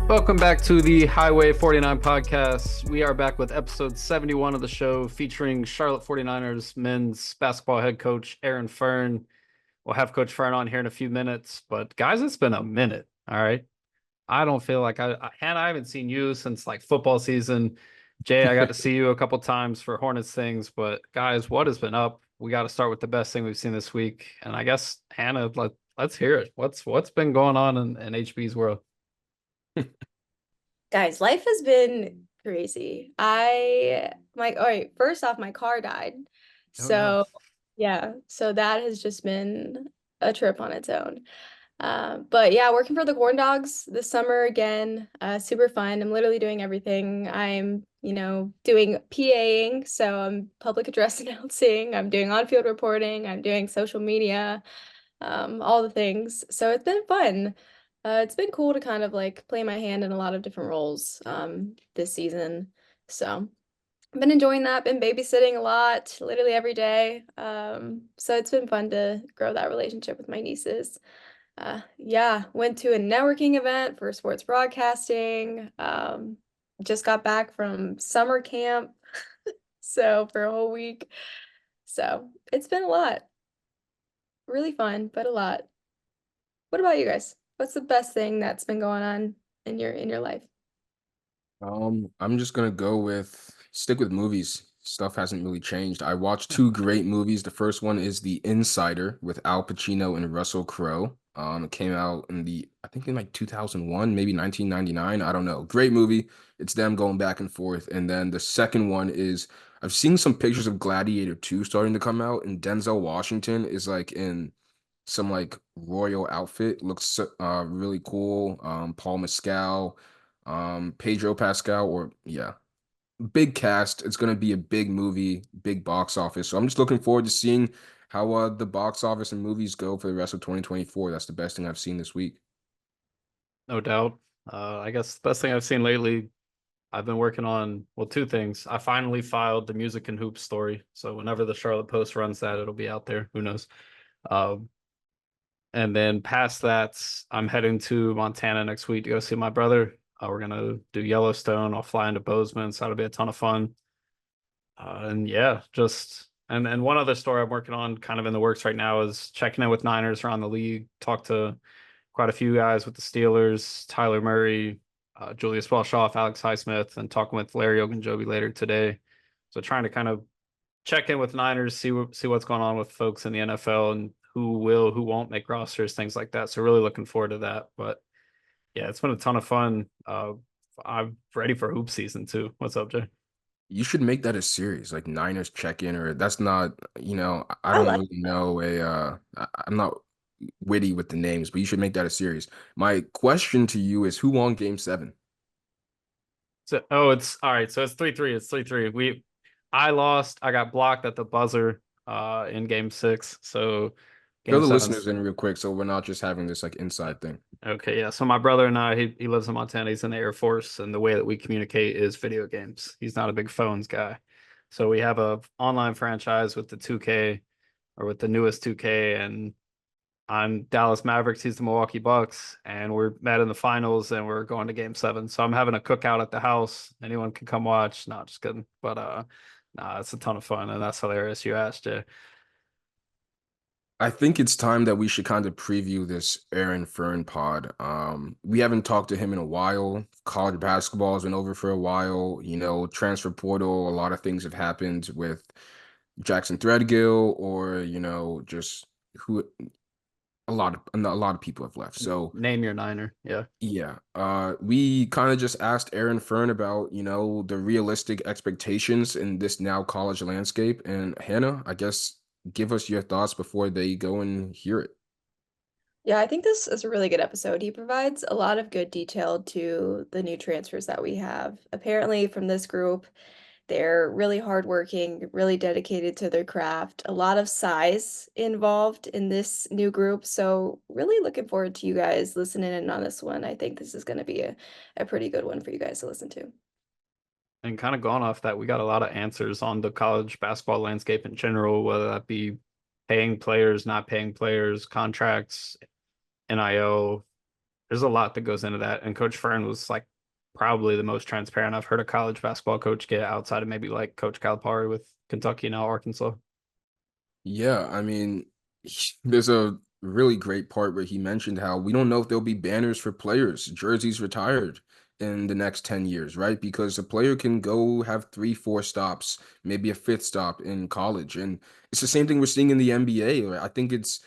Welcome back to the Highway 49 podcast. We are back with episode 71 of the show featuring Charlotte 49ers men's basketball head coach Aaron Fearne. We'll have Coach Fearne on here in a few minutes, but guys, it's been a minute. All right. I don't feel like Hannah, I haven't seen you since like football season. Jay, I got to see you a couple times for Hornets things, but guys, what has been up? We got to start with the best thing we've seen this week. And I guess Hannah, let's hear it. What's been going on in HB's world? Guys, life has been crazy. All right, first off, my car died. Oh no. So, yeah, so that has just been a trip on its own. But yeah, working for the Corn Dogs this summer again, super fun. I'm literally doing everything. I'm doing PAing, so I'm public address announcing, I'm doing on-field reporting, I'm doing social media, all the things. So it's been fun. It's been cool to kind of like play my hand in a lot of different roles this season. So I've been enjoying that, been babysitting a lot, literally every day. So it's been fun to grow that relationship with my nieces. Yeah, went to a networking event for sports broadcasting. Just got back from summer camp, so for a whole week. So it's been a lot. Really fun, but a lot. What about you guys? What's the best thing that's been going on in your life? I'm just gonna go with stick with movies. Stuff hasn't really changed. I watched two great movies. The first one is The Insider with Al Pacino and Russell Crowe. It came out I think in like 2001, maybe 1999. I don't know. Great movie. It's them going back and forth. And then the second one is I've seen some pictures of Gladiator 2 starting to come out, and Denzel Washington is like in some like royal outfit. Looks really cool. Paul Mescal, Pedro Pascal, or yeah, big cast. It's gonna be a big movie, big box office. So I'm just looking forward to seeing how the box office and movies go for the rest of 2024. That's the best thing I've seen this week. No doubt. I guess the best thing I've seen lately, I've been working on, well, two things. I finally filed the Music and Hoops story. So whenever the Charlotte Post runs that, it'll be out there. Who knows? Um, and then past that, I'm heading to Montana next week to go see my brother. We're going to do Yellowstone. I'll fly into Bozeman. So that'll be a ton of fun. And yeah, and one other story I'm working on kind of in the works right now is checking in with Niners around the league. Talk to quite a few guys with the Steelers, Tyler Murray, Julius Welshoff, Alex Highsmith, and talking with Larry Ogunjobi later today. So trying to kind of check in with Niners, see what's going on with folks in the NFL and who won't make rosters, things like that. So really looking forward to that. But yeah, it's been a ton of fun. I'm ready for hoop season too. What's up, Jay? You should make that a series, like Niners check-in, or that's not, I I don't like really know I'm not witty with the names, but you should make that a series. My question to you is who won game seven? So it's all right. So it's 3-3. It's 3-3. I lost. I got blocked at the buzzer in game six. So Fill game the seven's listeners in real quick so we're not just having this like inside thing. okay. Yeah. So my brother and I, he lives in Montana. He's in the Air Force, and the way that we communicate is video games. He's not a big phones guy. So we have a online franchise with the 2K or with the newest 2K, and I'm Dallas Mavericks. He's the Milwaukee Bucks, and we're met in the finals, and we're going to Game 7. So I'm having a cookout at the house. Anyone can come watch. No, just kidding. But nah, it's a ton of fun, and that's hilarious. You asked, yeah. I think it's time that we should kind of preview this Aaron Fearne pod. We haven't talked to him in a while. College basketball has been over for a while. Transfer portal, a lot of things have happened with Jackson Threadgill, or just who a lot of people have left. So Name your Niner. Yeah. yeah, we kind of just asked Aaron Fearne about, the realistic expectations in this now college landscape. And Hannah, I guess give us your thoughts before they go and hear it. Yeah, I think this is a really good episode. He provides a lot of good detail to the new transfers that we have. Apparently, from this group, they're really hardworking, really dedicated to their craft. A lot of size involved in this new group. So, really looking forward to you guys listening in on this one. I think this is going to be a pretty good one for you guys to listen to. And kind of going off that, we got a lot of answers on the college basketball landscape in general, whether that be paying players, not paying players, contracts, NIL, there's a lot that goes into that. And Coach Fearne was like probably the most transparent I've heard a college basketball coach get outside of maybe like Coach Calipari with Kentucky, now Arkansas. Yeah, I mean, there's a really great part where he mentioned how we don't know if there'll be banners for players, jerseys retired in the next 10 years, right? Because a player can go have 3, 4 stops, maybe a fifth stop in college. And it's the same thing we're seeing in the NBA. Right? I think it's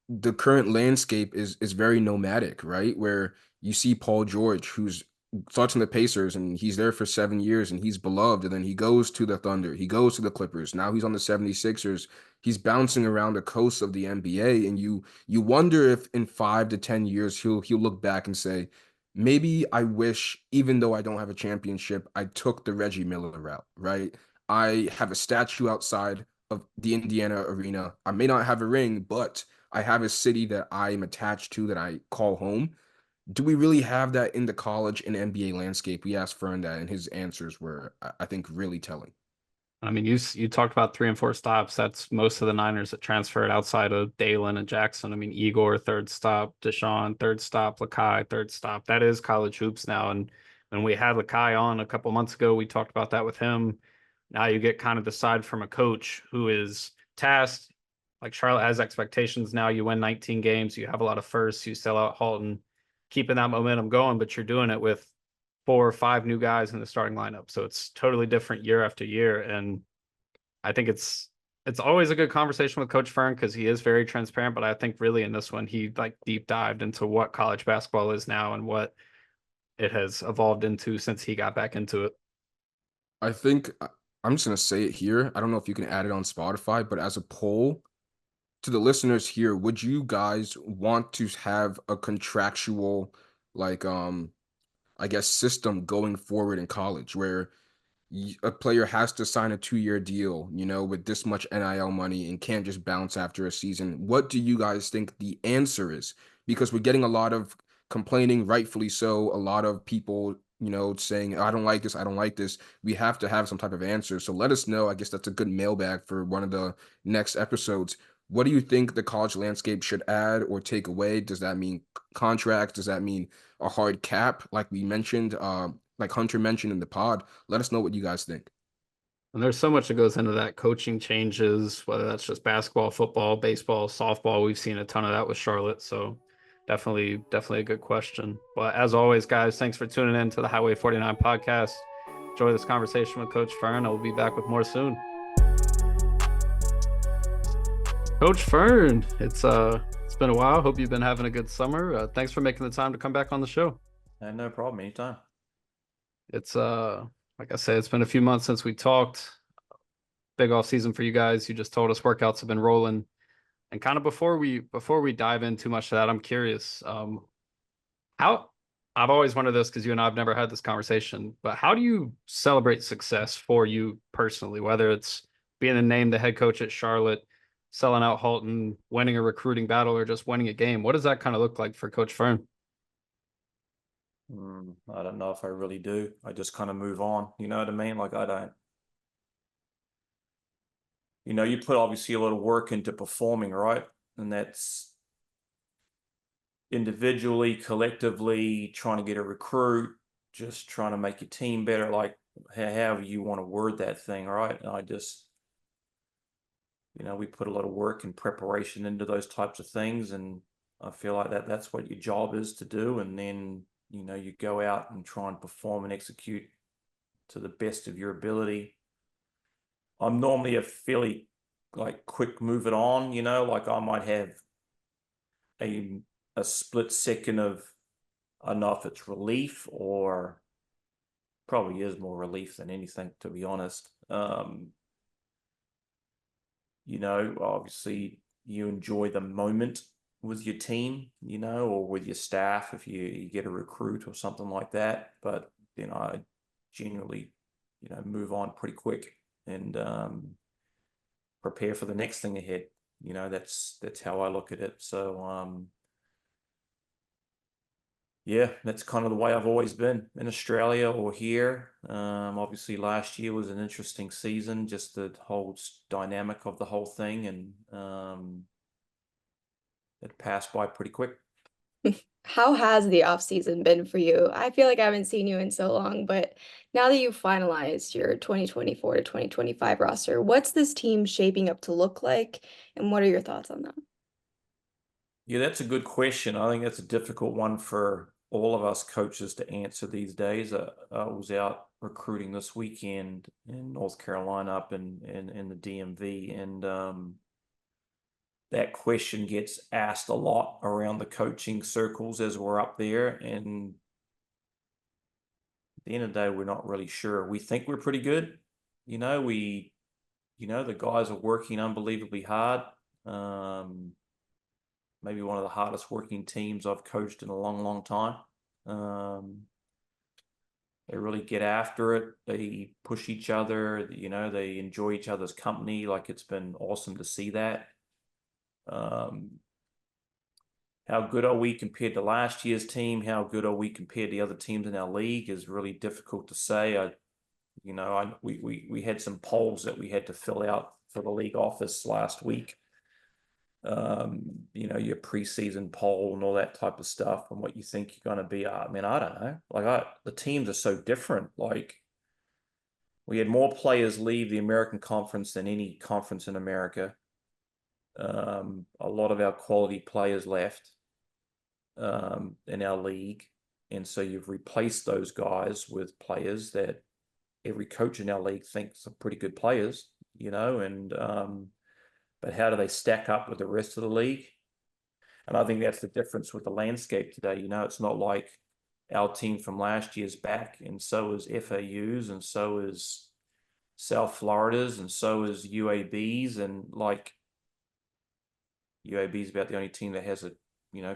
the current landscape is very nomadic, right? Where you see Paul George, who's starts in the Pacers and he's there for 7 years and he's beloved, and then he goes to the Thunder, he goes to the Clippers, now he's on the 76ers. He's bouncing around the coast of the NBA, and you wonder if in 5 to 10 years he'll look back and say, maybe I wish, even though I don't have a championship, I took the Reggie Miller route, right? I have a statue outside of the Indiana arena. I may not have a ring, but I have a city that I'm attached to that I call home. Do we really have that in the college and NBA landscape? We asked Fern that, and his answers were, I think, really telling. I mean, you talked about 3 and 4 stops. That's most of the Niners that transferred outside of Dalen and Jackson. I mean, Igor, third stop, Deshaun, third stop, Lakai, third stop. That is college hoops now. And when we had Lakai on a couple months ago, we talked about that with him. Now you get kind of the side from a coach who is tasked. Like Charlotte has expectations now. You win 19 games, you have a lot of firsts, you sell out Halton, keeping that momentum going, but you're doing it with 4 or 5 new guys in the starting lineup. So it's totally different year after year. And I think it's always a good conversation with Coach Fearne because he is very transparent. But I think really in this one, he like deep dived into what college basketball is now and what it has evolved into since he got back into it. I think I'm just going to say it here. I don't know if you can add it on Spotify, but as a poll to the listeners here, would you guys want to have a contractual, like, I guess, system going forward in college where a player has to sign a 2-year deal, with this much NIL money and can't just bounce after a season? What do you guys think the answer is? Because we're getting a lot of complaining, rightfully so, a lot of people, saying, I don't like this, I don't like this. We have to have some type of answer. So let us know. I guess that's a good mailbag for one of the next episodes. What do you think the college landscape should add or take away? Does that mean contracts? Does that mean a hard cap, like we mentioned, like Hunter mentioned in the pod? Let us know what you guys think. And there's so much that goes into that. Coaching changes, whether that's just basketball, football, baseball, softball. We've seen a ton of that with Charlotte. So definitely a good question. But as always, guys, thanks for tuning in to the Highway 49 podcast. Enjoy this conversation with Coach Fearne. I will be back with more soon. Coach Fearne, it's been a while. Hope you've been having a good summer. Thanks for making the time to come back on the show. No problem. Anytime. It's like I said, it's been a few months since we talked. Big off season for you guys. You just told us workouts have been rolling. And kind of before we dive in too much to that, I'm curious. How I've always wondered this because you and I have never had this conversation, but how do you celebrate success for you personally, whether it's being named the head coach at Charlotte, selling out Halton, winning a recruiting battle, or just winning a game? What does that kind of look like for Coach Fearne? I don't know if I really do. I just kind of move on. You know what I mean? Like I don't. You put obviously a lot of work into performing, right? And that's individually, collectively, trying to get a recruit, just trying to make your team better, like however you want to word that thing, right? And I just, we put a lot of work and preparation into those types of things, and I feel like that's what your job is to do. And then, you go out and try and perform and execute to the best of your ability. I'm normally a fairly like quick move it on, like I might have a split second of, I don't know if it's relief or probably is more relief than anything, to be honest. Obviously you enjoy the moment with your team, or with your staff if you get a recruit or something like that. But then I generally, move on pretty quick and prepare for the next thing ahead. That's how I look at it. So yeah, that's kind of the way I've always been in Australia or here. Obviously last year was an interesting season, just the whole dynamic of the whole thing, and it passed by pretty quick. how has the off season been for you? I feel like I haven't seen you in so long, but now that you've finalized your 2024 to 2025 roster, what's this team shaping up to look like, and what are your thoughts on that? Yeah, that's a good question. I think that's a difficult one for all of us coaches to answer these days. I was out recruiting this weekend in North Carolina up in the DMV, and that question gets asked a lot around the coaching circles as we're up there. And at the end of the day, we're not really sure. We think we're pretty good. The guys are working unbelievably hard. Maybe one of the hardest working teams I've coached in a long, long time. They really get after it. They push each other. They enjoy each other's company. Like, it's been awesome to see that. How good are we compared to last year's team? How good are we compared to the other teams in our league is really difficult to say. We had some polls that we had to fill out for the league office last week. Your preseason poll and all that type of stuff and what you think you're going to be. I mean, I don't know. The teams are so different. Like, we had more players leave the American Conference than any conference in America. A lot of our quality players left in our league. And so you've replaced those guys with players that every coach in our league thinks are pretty good players, but how do they stack up with the rest of the league? And I think that's the difference with the landscape today. It's not like our team from last year's back, and so is FAU's, and so is South Florida's, and so is UAB's, and like UAB is about the only team that has a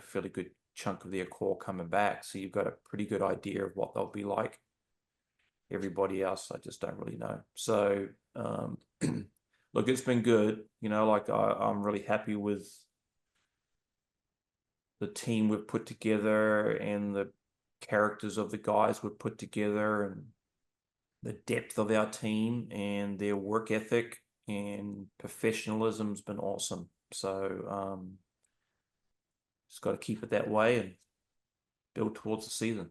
fairly good chunk of their core coming back. So you've got a pretty good idea of what they'll be like. Everybody else, I just don't really know. So look, it's been good. I'm really happy with the team we've put together and the characters of the guys we've put together and the depth of our team and their work ethic and professionalism's been awesome. So just got to keep it that way and build towards the season.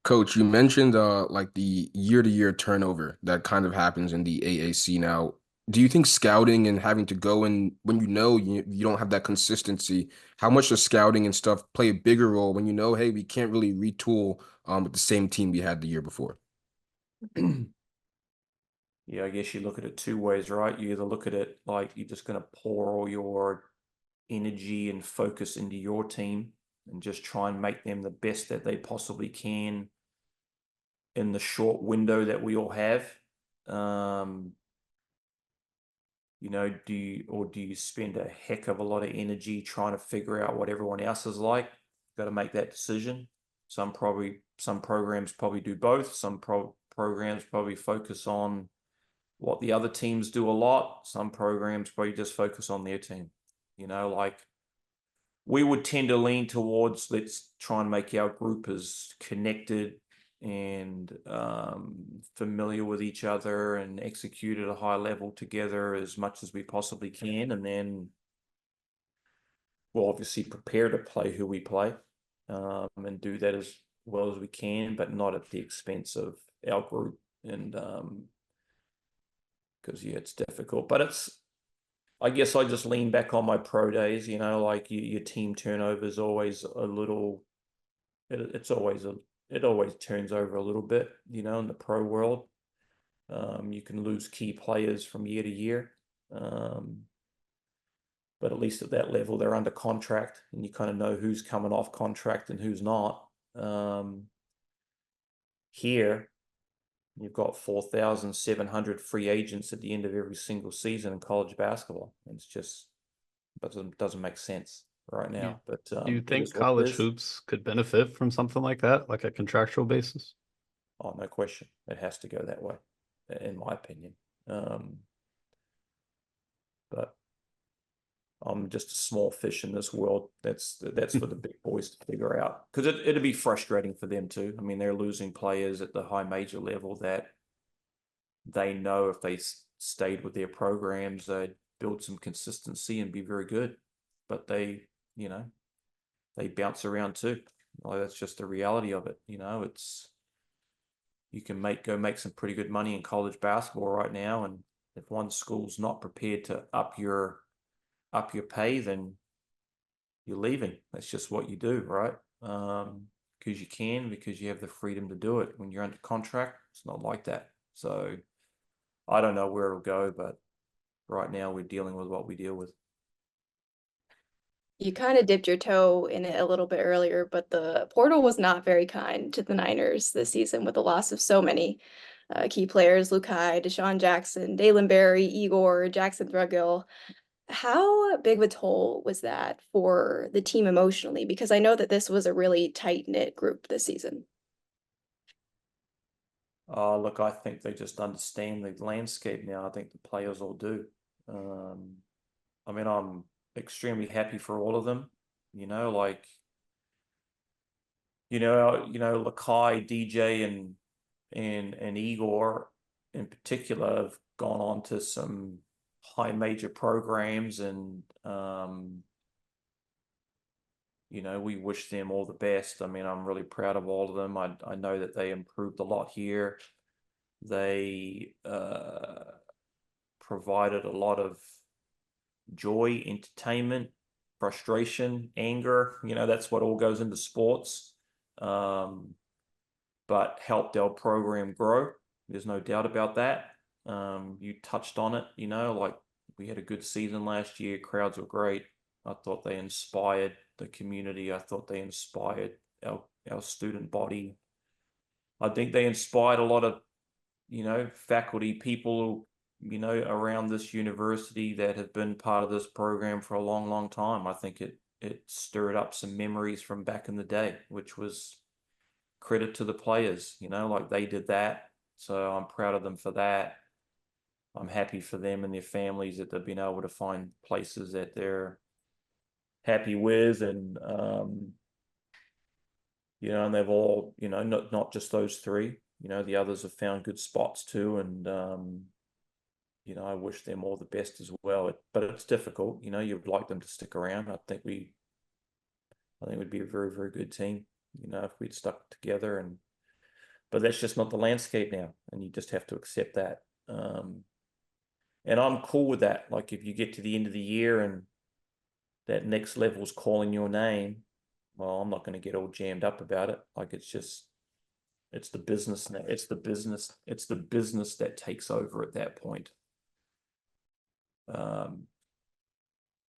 Coach, you mentioned like the year-to-year turnover that kind of happens in the AAC now. Do you think scouting and having to go in when you don't have that consistency, how much does scouting and stuff play a bigger role when hey, we can't really retool with the same team we had the year before? Yeah, I guess you look at it two ways, right? You either look at it like you're just going to pour all your energy and focus into your team and just try and make them the best that they possibly can in the short window that we all have. Do you spend a heck of a lot of energy trying to figure out what everyone else is like? Got to make that decision. Some programs probably do both. Some programs probably focus on what the other teams do a lot. Some programs probably just focus on their team. Like, we would tend to lean towards, let's try and make our group as connected and familiar with each other and execute at a high level together as much as we possibly can. And then we'll obviously prepare to play who we play and do that as well as we can, but not at the expense of our group. And because, it's difficult. But I guess I just lean back on my pro days, like your team turnover is always a little, it always turns over a little bit, in the pro world. You can lose key players from year to year. But at least at that level, they're under contract and you kind of know who's coming off contract and who's not. Here, you've got 4,700 free agents at the end of every single season in college basketball. It's just doesn't make sense right now. But do you think college hoops could benefit from something like that, like a contractual basis? Oh, no question. It has to go that way, in my opinion. But I'm just a small fish in this world. That's for the big boys to figure out, because it'd be frustrating for them too. I mean, they're losing players at the high major level that they know if they stayed with their programs, they'd build some consistency and be very good. But they bounce around too. Like, that's just the reality of it. You can go make some pretty good money in college basketball right now, and if one school's not prepared to up your pay, then you're leaving. That's just what you do, right? Because you have the freedom to do it. When you're under contract, it's not like that. So I don't know where it'll go, but right now we're dealing with what we deal with. You kind of dipped your toe in it a little bit earlier, but the portal was not very kind to the Niners this season with the loss of so many key players: Lukai, Deshaun Jackson, Dalen Berry, Igor, Jackson Threadgill. How big of a toll was that for the team emotionally? Because I know that this was a really tight-knit group this season. Look, I think they just understand the landscape now. I think the players all do. I mean, I'm extremely happy for all of them. Lakai, DJ, and Igor in particular have gone on to some high major programs, and we wish them all the best. I mean, I'm really proud of all of them. I know that they improved a lot here. They provided a lot of joy, entertainment, frustration, anger. That's what all goes into sports. But helped our program grow. There's no doubt about that. You touched on it, like we had a good season last year. Crowds were great. I thought they inspired the community. I thought they inspired our student body. I think they inspired a lot of, faculty, people, around this university that have been part of this program for a long, long time. I think it stirred up some memories from back in the day, which was credit to the players, like they did that. So I'm proud of them for that. I'm happy for them and their families that they've been able to find places that they're happy with, and and they've all, not just those three, the others have found good spots too, and I wish them all the best as well. But it's difficult, you'd like them to stick around. I think we'd be a very, very good team, if we'd stuck together, but that's just not the landscape now, and you just have to accept that. And I'm cool with that. Like, if you get to the end of the year and that next level's calling your name, well, I'm not going to get all jammed up about it. Like, it's the business now. It's the business that takes over at that point. Yeah,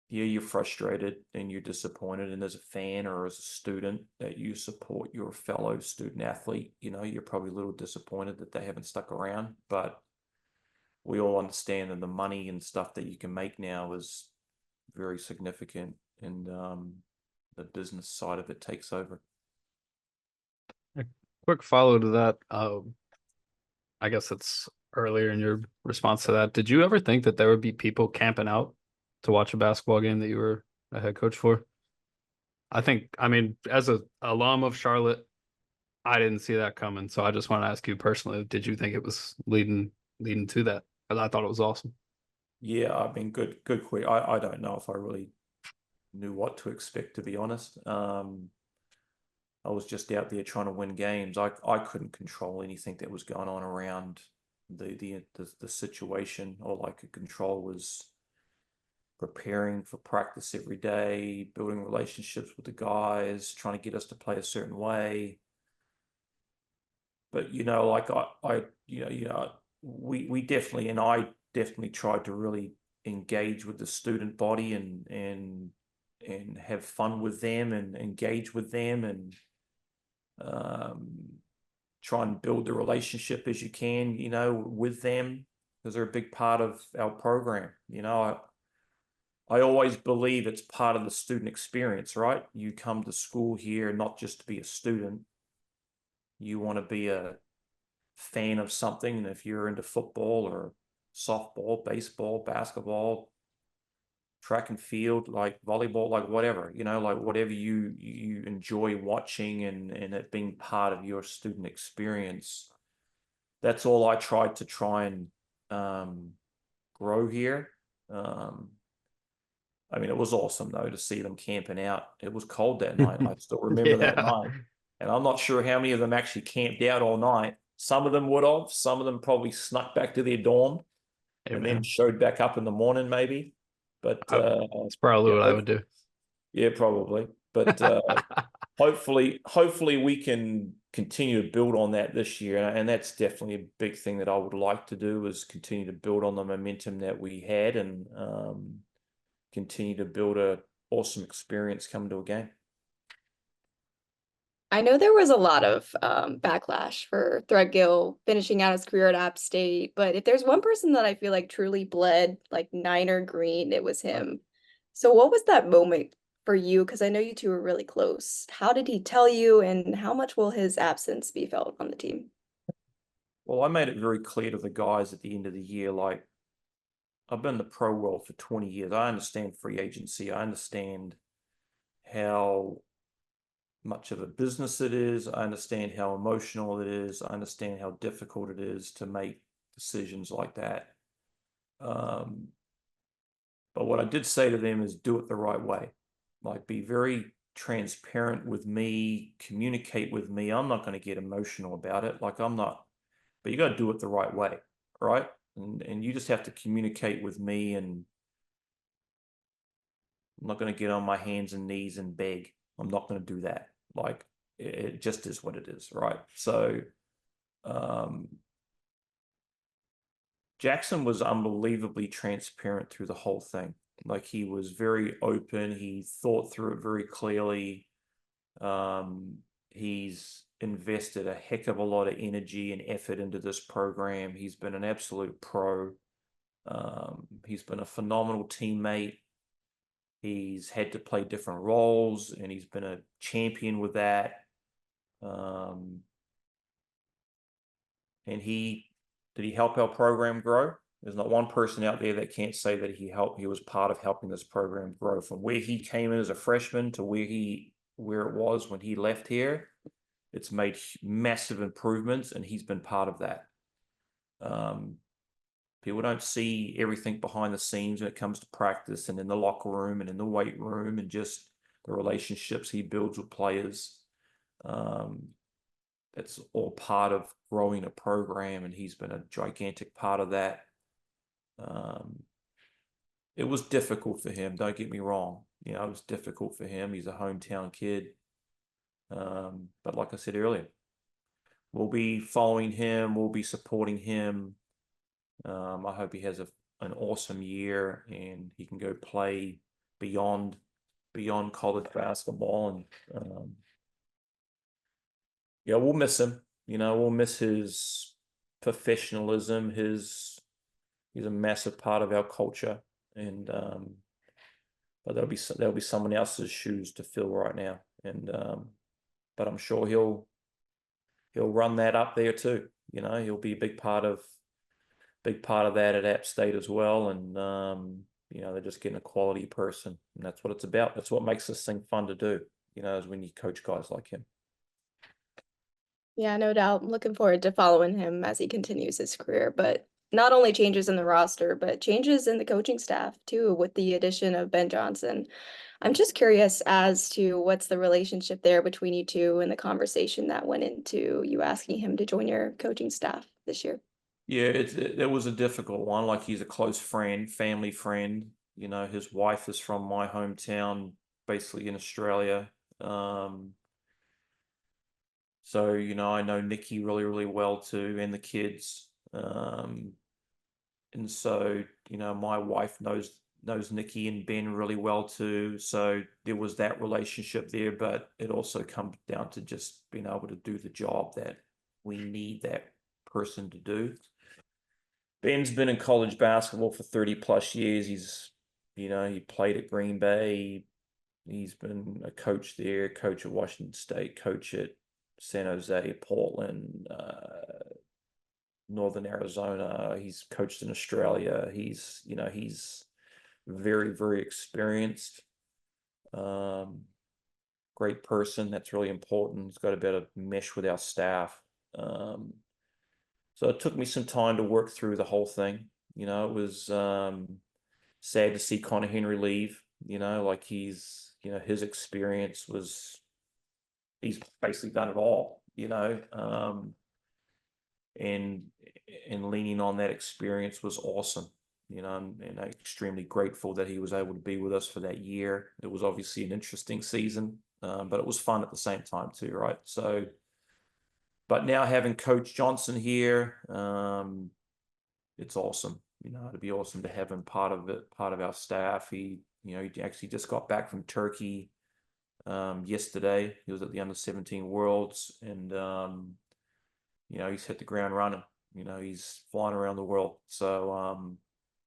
you're frustrated and you're disappointed, and as a fan or as a student that you support your fellow student athlete, you're probably a little disappointed that they haven't stuck around, but we all understand that the money and stuff that you can make now is very significant, and the business side of it takes over. A quick follow to that. I guess it's earlier in your response to that. Did you ever think that there would be people camping out to watch a basketball game that you were a head coach for? I mean, as a alum of Charlotte, I didn't see that coming. So I just want to ask you personally, did you think it was leading to that? Because I thought it was awesome. Yeah, I mean, good quick. I don't know if I really knew what to expect, to be honest. I was just out there trying to win games. I couldn't control anything that was going on around the situation. All I could control was preparing for practice every day, building relationships with the guys, trying to get us to play a certain way. But like we definitely, and I definitely tried to really engage with the student body and have fun with them and engage with them, and try and build the relationship as you can, with them, because they're a big part of our program. I always believe it's part of the student experience, right? You come to school here not just to be a student. You want to be a fan of something, and if you're into football or softball, baseball, basketball, track and field, like volleyball, like whatever, like whatever you enjoy watching and it being part of your student experience, that's all I tried to try and grow here. I mean, it was awesome though to see them camping out. It was cold that night. I still remember that Yeah. night. And I'm not sure how many of them actually camped out all night. Some of them would have, some of them probably snuck back to their dorm Hey, and then man. showed back up in the morning, maybe. But That's probably yeah, what I would do. yeah, probably. But hopefully we can continue to build on that this year. And that's definitely a big thing that I would like to do, is continue to build on the momentum that we had, and continue to build a awesome experience coming to a game. I know there was a lot of backlash for Threadgill finishing out his career at App State, but if there's one person that I feel like truly bled like Niner green, it was him. So what was that moment for you? Because I know you two were really close. How did he tell you, and how much will his absence be felt on the team? Well, I made it very clear to the guys at the end of the year, like, I've been in the pro world for 20 years. I understand free agency. I understand how much of a business it is. I understand how emotional it is. I understand how difficult it is to make decisions like that. But what I did say to them is do it the right way. Like, be very transparent with me, communicate with me. I'm not going to get emotional about it. Like, I'm not, but you got to do it the right way, right? And you just have to communicate with me, and I'm not going to get on my hands and knees and beg. I'm not going to do that. Like, it just is what it is, right? So Jackson was unbelievably transparent through the whole thing. Like, he was very open. He thought through it very clearly. He's invested a heck of a lot of energy and effort into this program. He's been an absolute pro. He's been a phenomenal teammate. He's had to play different roles, and he's been a champion with that. And did he help our program grow? There's not one person out there that can't say that he was part of helping this program grow, from where he came in as a freshman to where it was when he left here. It's made massive improvements, and he's been part of that. People don't see everything behind the scenes when it comes to practice and in the locker room and in the weight room, and just the relationships he builds with players. That's all part of growing a program, and he's been a gigantic part of that. It was difficult for him, don't get me wrong. You know, it was difficult for him. He's a hometown kid. But like I said earlier, we'll be following him. We'll be supporting him. I hope he has an awesome year, and he can go play beyond college basketball. And yeah, we'll miss him. You know, we'll miss his professionalism. He's a massive part of our culture, and but there'll be someone else's shoes to fill right now. And but I'm sure he'll run that up there too. You know, he'll be a big part of that at App State as well. And you know, they're just getting a quality person, and that's what it's about. That's what makes this thing fun to do. You know, is when you coach guys like him. Yeah, no doubt. I'm looking forward to following him as he continues his career, but not only changes in the roster, but changes in the coaching staff too, with the addition of Ben Johnson. I'm just curious as to what's the relationship there between you two, and the conversation that went into you asking him to join your coaching staff this year. Yeah, it was a difficult one. Like, he's a close friend, family friend. You know, his wife is from my hometown, basically in Australia. So, you know, I know Nikki really, really well too, and the kids. And so, you know, my wife knows Nikki and Ben really well too. So there was that relationship there, but it also comes down to just being able to do the job that we need that person to do. Ben's been in college basketball for 30 plus years. You know, he played at Green Bay. He's been a coach there, coach at Washington State, coach at San Jose, Portland, Northern Arizona. He's coached in Australia. He's very, very experienced. Great person. That's really important. He's got a better mesh with our staff. So it took me some time to work through the whole thing. You know, it was sad to see Connor Henry leave. like he's his experience he's basically done it all, and leaning on that experience was awesome. And I'm extremely grateful that he was able to be with us for that year. It was obviously an interesting season, but it was fun at the same time too, right? So, but now having Coach Johnson here, it's awesome. It'd be awesome to have him part of our staff. He actually just got back from Turkey yesterday. He was at the under-17 Worlds, and he's hit the ground running. He's flying around the world. So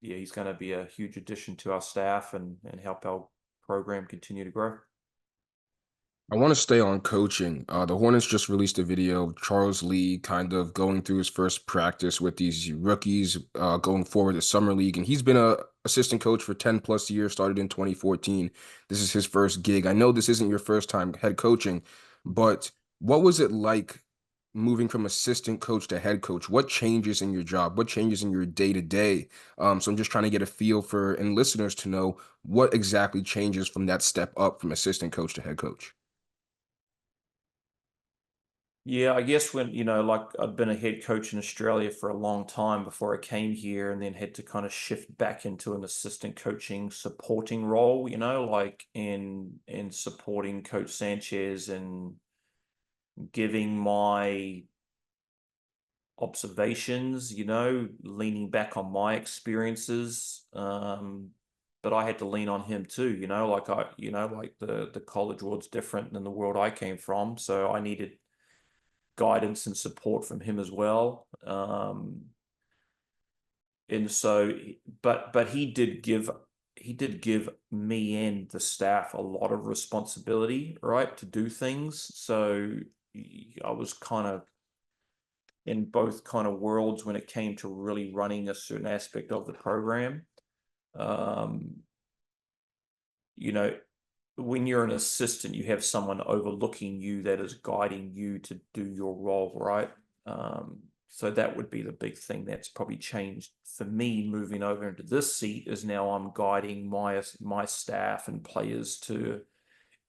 yeah, he's going to be a huge addition to our staff and help our program continue to grow. I want to stay on coaching. The Hornets just released a video of Charles Lee kind of going through his first practice with these rookies going forward to summer league. And he's been a assistant coach for 10 plus years, started in 2014. This is his first gig. I know this isn't your first time head coaching, but what was it like moving from assistant coach to head coach? What changes in your job? What changes in your day to day? So I'm just trying to get a feel for, and listeners to know, what exactly changes from that step up from assistant coach to head coach. Yeah, I guess when, like I'd been a head coach in Australia for a long time before I came here, and then had to kind of shift back into an assistant coaching supporting role, like in supporting Coach Sanchez and giving my observations, leaning back on my experiences. But I had to lean on him too, like like the college world's different than the world I came from. So I needed guidance and support from him as well. And so, but he did give me and the staff a lot of responsibility, right, to do things. So I was kind of in both kind of worlds when it came to really running a certain aspect of the program. When you're an assistant, you have someone overlooking you that is guiding you to do your role, right? So that would be the big thing that's probably changed for me moving over into this seat, is now I'm guiding my staff and players to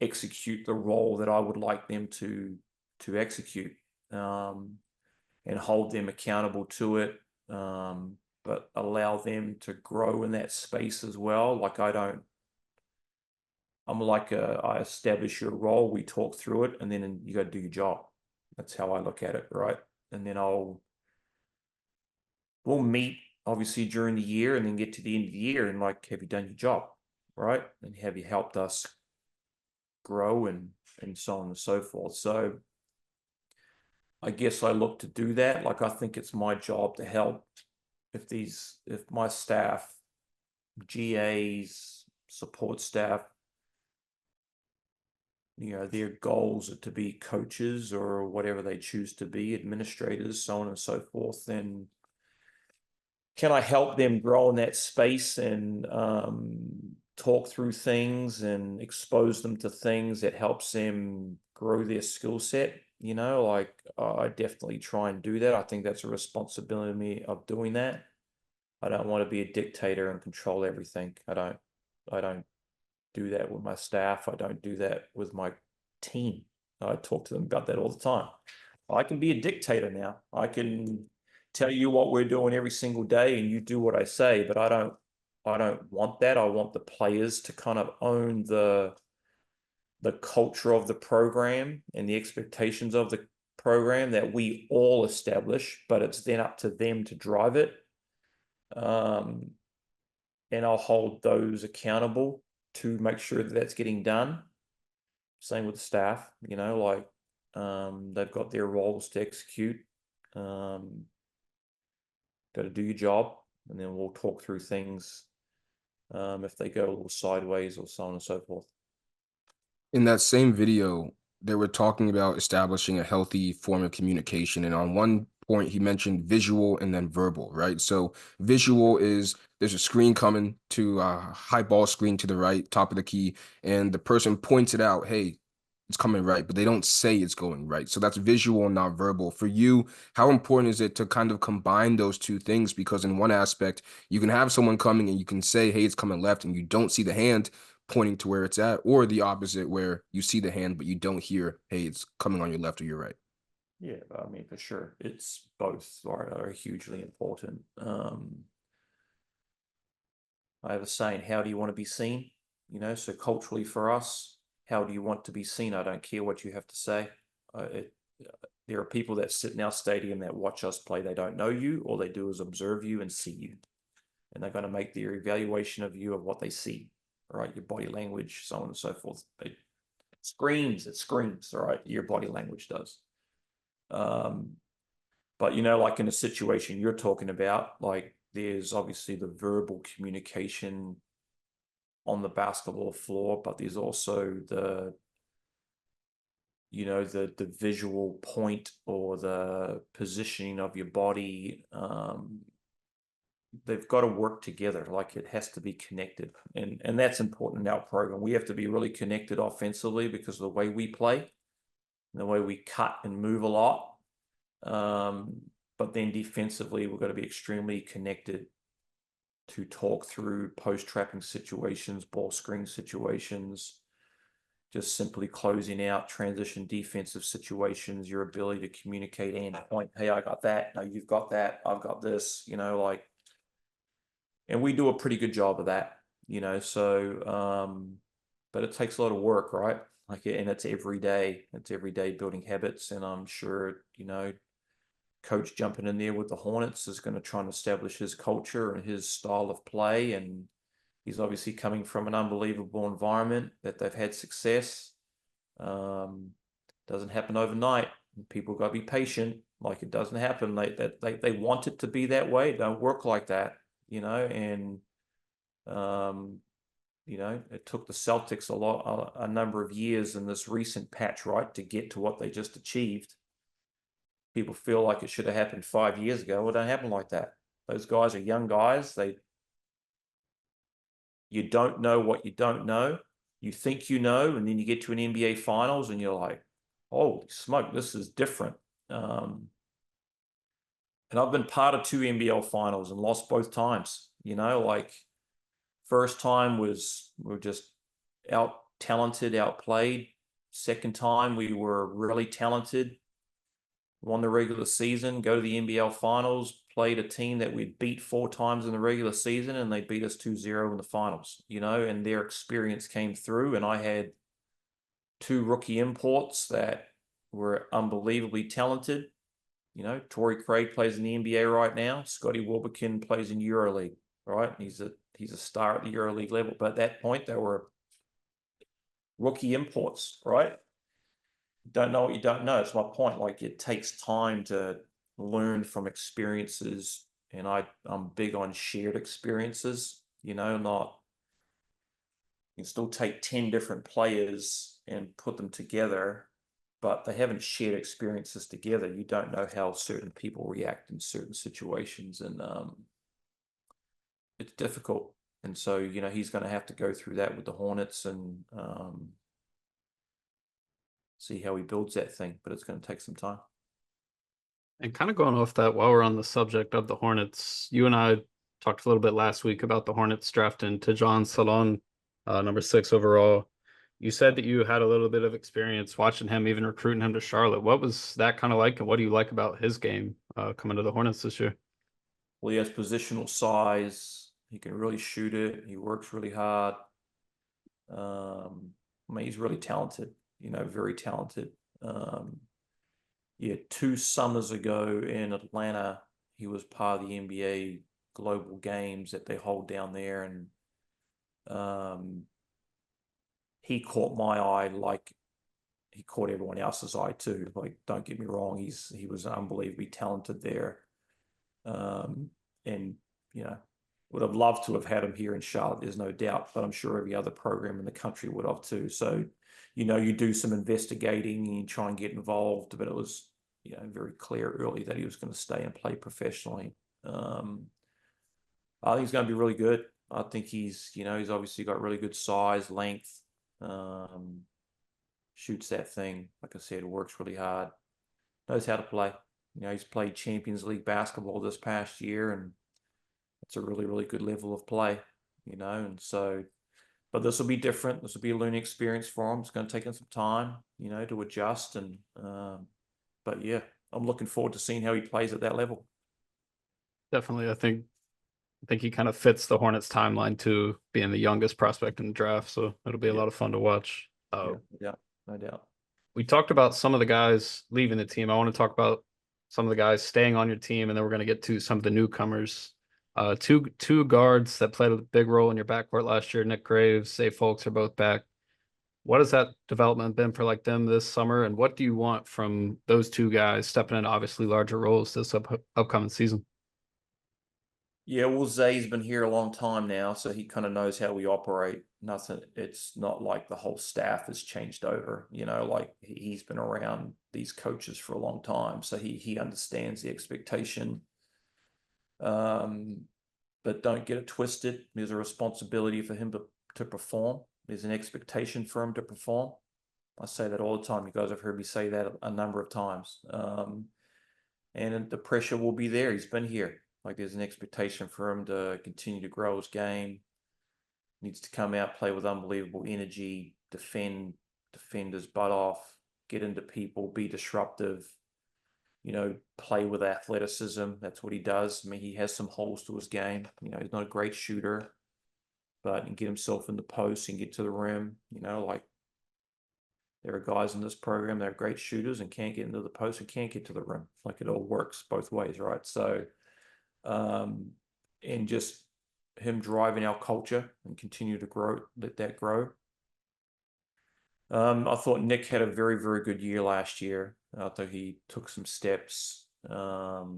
execute the role that I would like them to execute, and hold them accountable to it, but allow them to grow in that space as well. Like I'm like I establish your role, we talk through it, and then you got to do your job. That's how I look at it, right? And then we'll meet obviously during the year, and then get to the end of the year and like, have you done your job, right? And have you helped us grow, and so on and so forth. So I guess I look to do that. Like I think it's my job to help if my staff, GAs, support staff, their goals are to be coaches or whatever they choose to be, administrators, so on and so forth, then can I help them grow in that space and talk through things and expose them to things that helps them grow their skill set? Like I definitely try and do that. I think that's a responsibility of doing that. I don't want to be a dictator and control everything. I don't do that with my staff. I don't do that with my team. I talk to them about that all the time. I can be a dictator now. I can tell you what we're doing every single day, and you do what I say, but I don't want that. I want the players to kind of own the culture of the program and the expectations of the program that we all establish, but it's then up to them to drive it. And I'll hold those accountable to make sure that that's getting done. Same with the staff, like they've got their roles to execute. Got to do your job, and then we'll talk through things if they go a little sideways or so on and so forth. In that same video, they were talking about establishing a healthy form of communication. And on one point, he mentioned visual and then verbal, right? So visual is there's a screen coming to a high ball screen to the right, top of the key, and the person points it out, hey, it's coming right, but they don't say it's going right. So that's visual, not verbal. For you, how important is it to kind of combine those two things? Because in one aspect, you can have someone coming and you can say, hey, it's coming left, and you don't see the hand, pointing to where it's at, or the opposite where you see the hand, but you don't hear, hey, it's coming on your left or your right. Yeah, I mean, for sure. It's both are hugely important. I have a saying, how do you want to be seen? You know, so culturally for us, how do you want to be seen? I don't care what you have to say. There are people that sit in our stadium that watch us play. They don't know you. All they do is observe you and see you. And they're going to make their evaluation of you of what they see, right? Your body language, so on and so forth. It screams, all right? Your body language does. But, you know, like in a situation you're talking about, like there's obviously the verbal communication on the basketball floor, but there's also the, you know, the visual point or the positioning of your body. They've got to work together. Like it has to be connected, and that's important in our program. We have to be really connected offensively because of the way we play, and the way we cut and move a lot. But then defensively, we've got to be extremely connected to talk through post-trapping situations, ball screen situations, just simply closing out transition defensive situations, your ability to communicate and point, hey, I got that. No, you've got that. I've got this, you know, like, and we do a pretty good job of that, you know, so, but it takes a lot of work, right? Like, and it's every day building habits. And I'm sure, you know, coach jumping in there with the Hornets is going to try and establish his culture and his style of play. And he's obviously coming from an unbelievable environment that they've had success. Doesn't happen overnight. People got to be patient. Like it doesn't happen. They want it to be that way. It don't work like that, you know. And you know, it took the Celtics a number of years in this recent patch, right, to get to what they just achieved. People feel like it should have happened 5 years ago. Well, it don't happen like that. Those guys are young guys. You don't know what you don't know. You think you know, and then you get to an NBA Finals, and you're like, "Holy smoke, this is different." And I've been part of 2 NBL Finals and lost both times. You know, like first time we were just out talented, outplayed. Second time we were really talented, won the regular season, go to the NBL Finals, played a team that we'd beat 4 times in the regular season, and they beat us 2-0 in the finals, you know, and their experience came through. And I had 2 rookie imports that were unbelievably talented. You know, Torrey Craig plays in the NBA right now. Scotty Wilbekin plays in EuroLeague, right? He's a star at the EuroLeague level. But at that point, they were rookie imports, right? Don't know what you don't know. It's my point. Like it takes time to learn from experiences, and I'm big on shared experiences. You know, not you can still take 10 different players and put them together, but they haven't shared experiences together. You don't know how certain people react in certain situations, and it's difficult. And so, you know, he's going to have to go through that with the Hornets and see how he builds that thing, but it's going to take some time. And kind of going off that, while we're on the subject of the Hornets, you and I talked a little bit last week about the Hornets drafting Tejan Salon, number 6 overall. You said that you had a little bit of experience watching him, even recruiting him to Charlotte. What was that kind of like, and what do you like about his game coming to the Hornets this year? Well, he has positional size. He can really shoot it. He works really hard. I mean, he's really talented, you know, very talented. Yeah, 2 summers ago in Atlanta, he was part of the NBA Global Games that they hold down there, and he caught my eye like he caught everyone else's eye too. Like, don't get me wrong, he was unbelievably talented there, and you know, would have loved to have had him here in Charlotte. There's no doubt, but I'm sure every other program in the country would have too. So, you know, you do some investigating and you try and get involved, but it was, you know, very clear early that he was going to stay and play professionally. I think he's going to be really good. I think he's, you know, he's obviously got really good size, length, shoots that thing. Like I said, works really hard, knows how to play. You know, he's played Champions League basketball this past year, and it's a really, really good level of play, you know, and so but this will be different. This will be a learning experience for him. It's going to take him some time, to adjust. And but yeah, I'm looking forward to seeing how he plays at that level. Definitely, I think he kind of fits the Hornets timeline to being the youngest prospect in the draft, so it'll be a Yeah. lot of fun to watch. Yeah, no doubt. We talked about some of the guys leaving the team. I want to talk about some of the guys staying on your team, and then we're going to get to some of the newcomers. Two guards that played a big role in your backcourt last year, Nick Graves, Zay Folks are both back. What has that development been for like them this summer, and what do you want from those two guys stepping in obviously larger roles this upcoming season? Yeah, well, Zay's been here a long time now, so he kind of knows how we operate. It's not like the whole staff has changed over, like he's been around these coaches for a long time, so he understands the expectation. But don't get it twisted. There's a responsibility for him to perform. There's an expectation for him to perform. I say that all the time. You guys have heard me say that a number of times. And the pressure will be there. He's been here. Like there's an expectation for him to continue to grow his game. Needs to come out, play with unbelievable energy, defend his butt off, get into people, be disruptive, play with athleticism. That's what he does. I mean, he has some holes to his game. He's not a great shooter, but he can get himself in the post and get to the rim. Like there are guys in this program that are great shooters and can't get into the post and can't get to the rim. Like it all works both ways, right? So, and just him driving our culture and continue to grow, let that grow. I thought Nick had a very, very good year last year. I thought he took some steps, but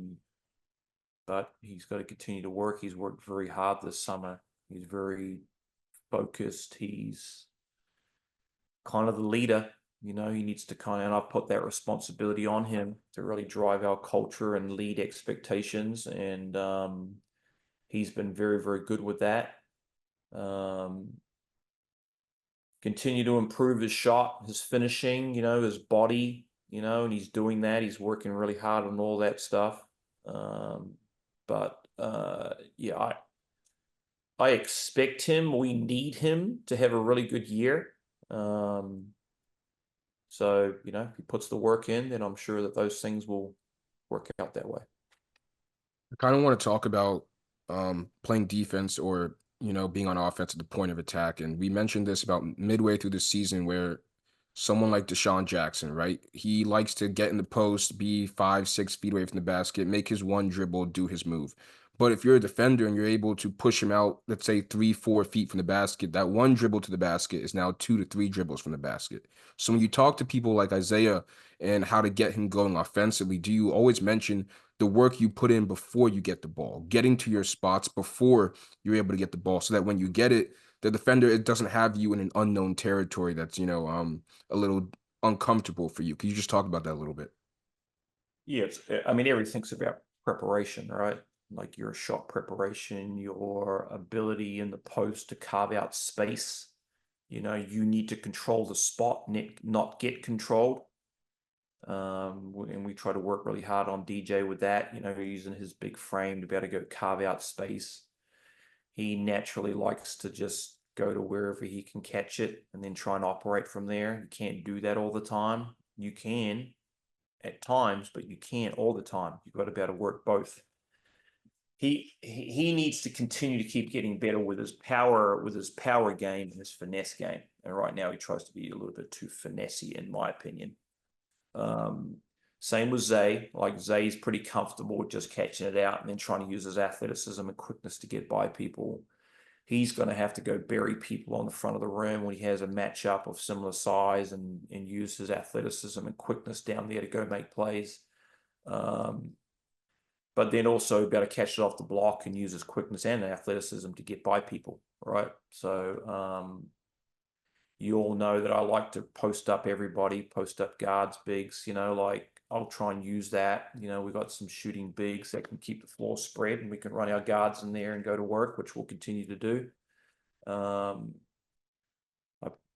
he's got to continue to work. He's worked very hard this summer. He's very focused. He's kind of the leader. He needs to and I put that responsibility on him to really drive our culture and lead expectations. And he's been very, very good with that. Continue to improve his shot, his finishing, his body, and he's doing that. He's working really hard on all that stuff. Yeah, I expect him. We need him to have a really good year. So, if he puts the work in, then I'm sure that those things will work out that way. I kind of want to talk about playing defense or, being on offense at the point of attack. And we mentioned this about midway through the season where someone like Deshaun Jackson, right? He likes to get in the post, be 5-6 feet away from the basket, make his one dribble, do his move. But if you're a defender and you're able to push him out, let's say 3-4 feet from the basket, that one dribble to the basket is now 2 to 3 dribbles from the basket. So when you talk to people like Isaiah and how to get him going offensively, do you always mention the work you put in before you get the ball, getting to your spots before you're able to get the ball, so that when you get it, the defender, it doesn't have you in an unknown territory that's, a little uncomfortable for you? Can you just talk about that a little bit? Yeah, everything's about preparation, right? Like your shot preparation, your ability in the post to carve out space. You need to control the spot, not get controlled. And we try to work really hard on DJ with that, using his big frame to be able to go carve out space. He naturally likes to just go to wherever he can catch it and then try and operate from there. You can't do that all the time. You can at times, but you can't all the time. You've got to be able to work both. He needs to continue to keep getting better with his power game and his finesse game. And right now he tries to be a little bit too finessey, in my opinion. Same with Zay. Like Zay's pretty comfortable with just catching it out and then trying to use his athleticism and quickness to get by people. He's going to have to go bury people on the front of the rim when he has a matchup of similar size and use his athleticism and quickness down there to go make plays. But then also be able to catch it off the block and use his quickness and athleticism to get by people, right? So you all know that I like to post up everybody, post up guards, bigs, like I'll try and use that. We've got some shooting bigs that can keep the floor spread and we can run our guards in there and go to work, which we'll continue to do. I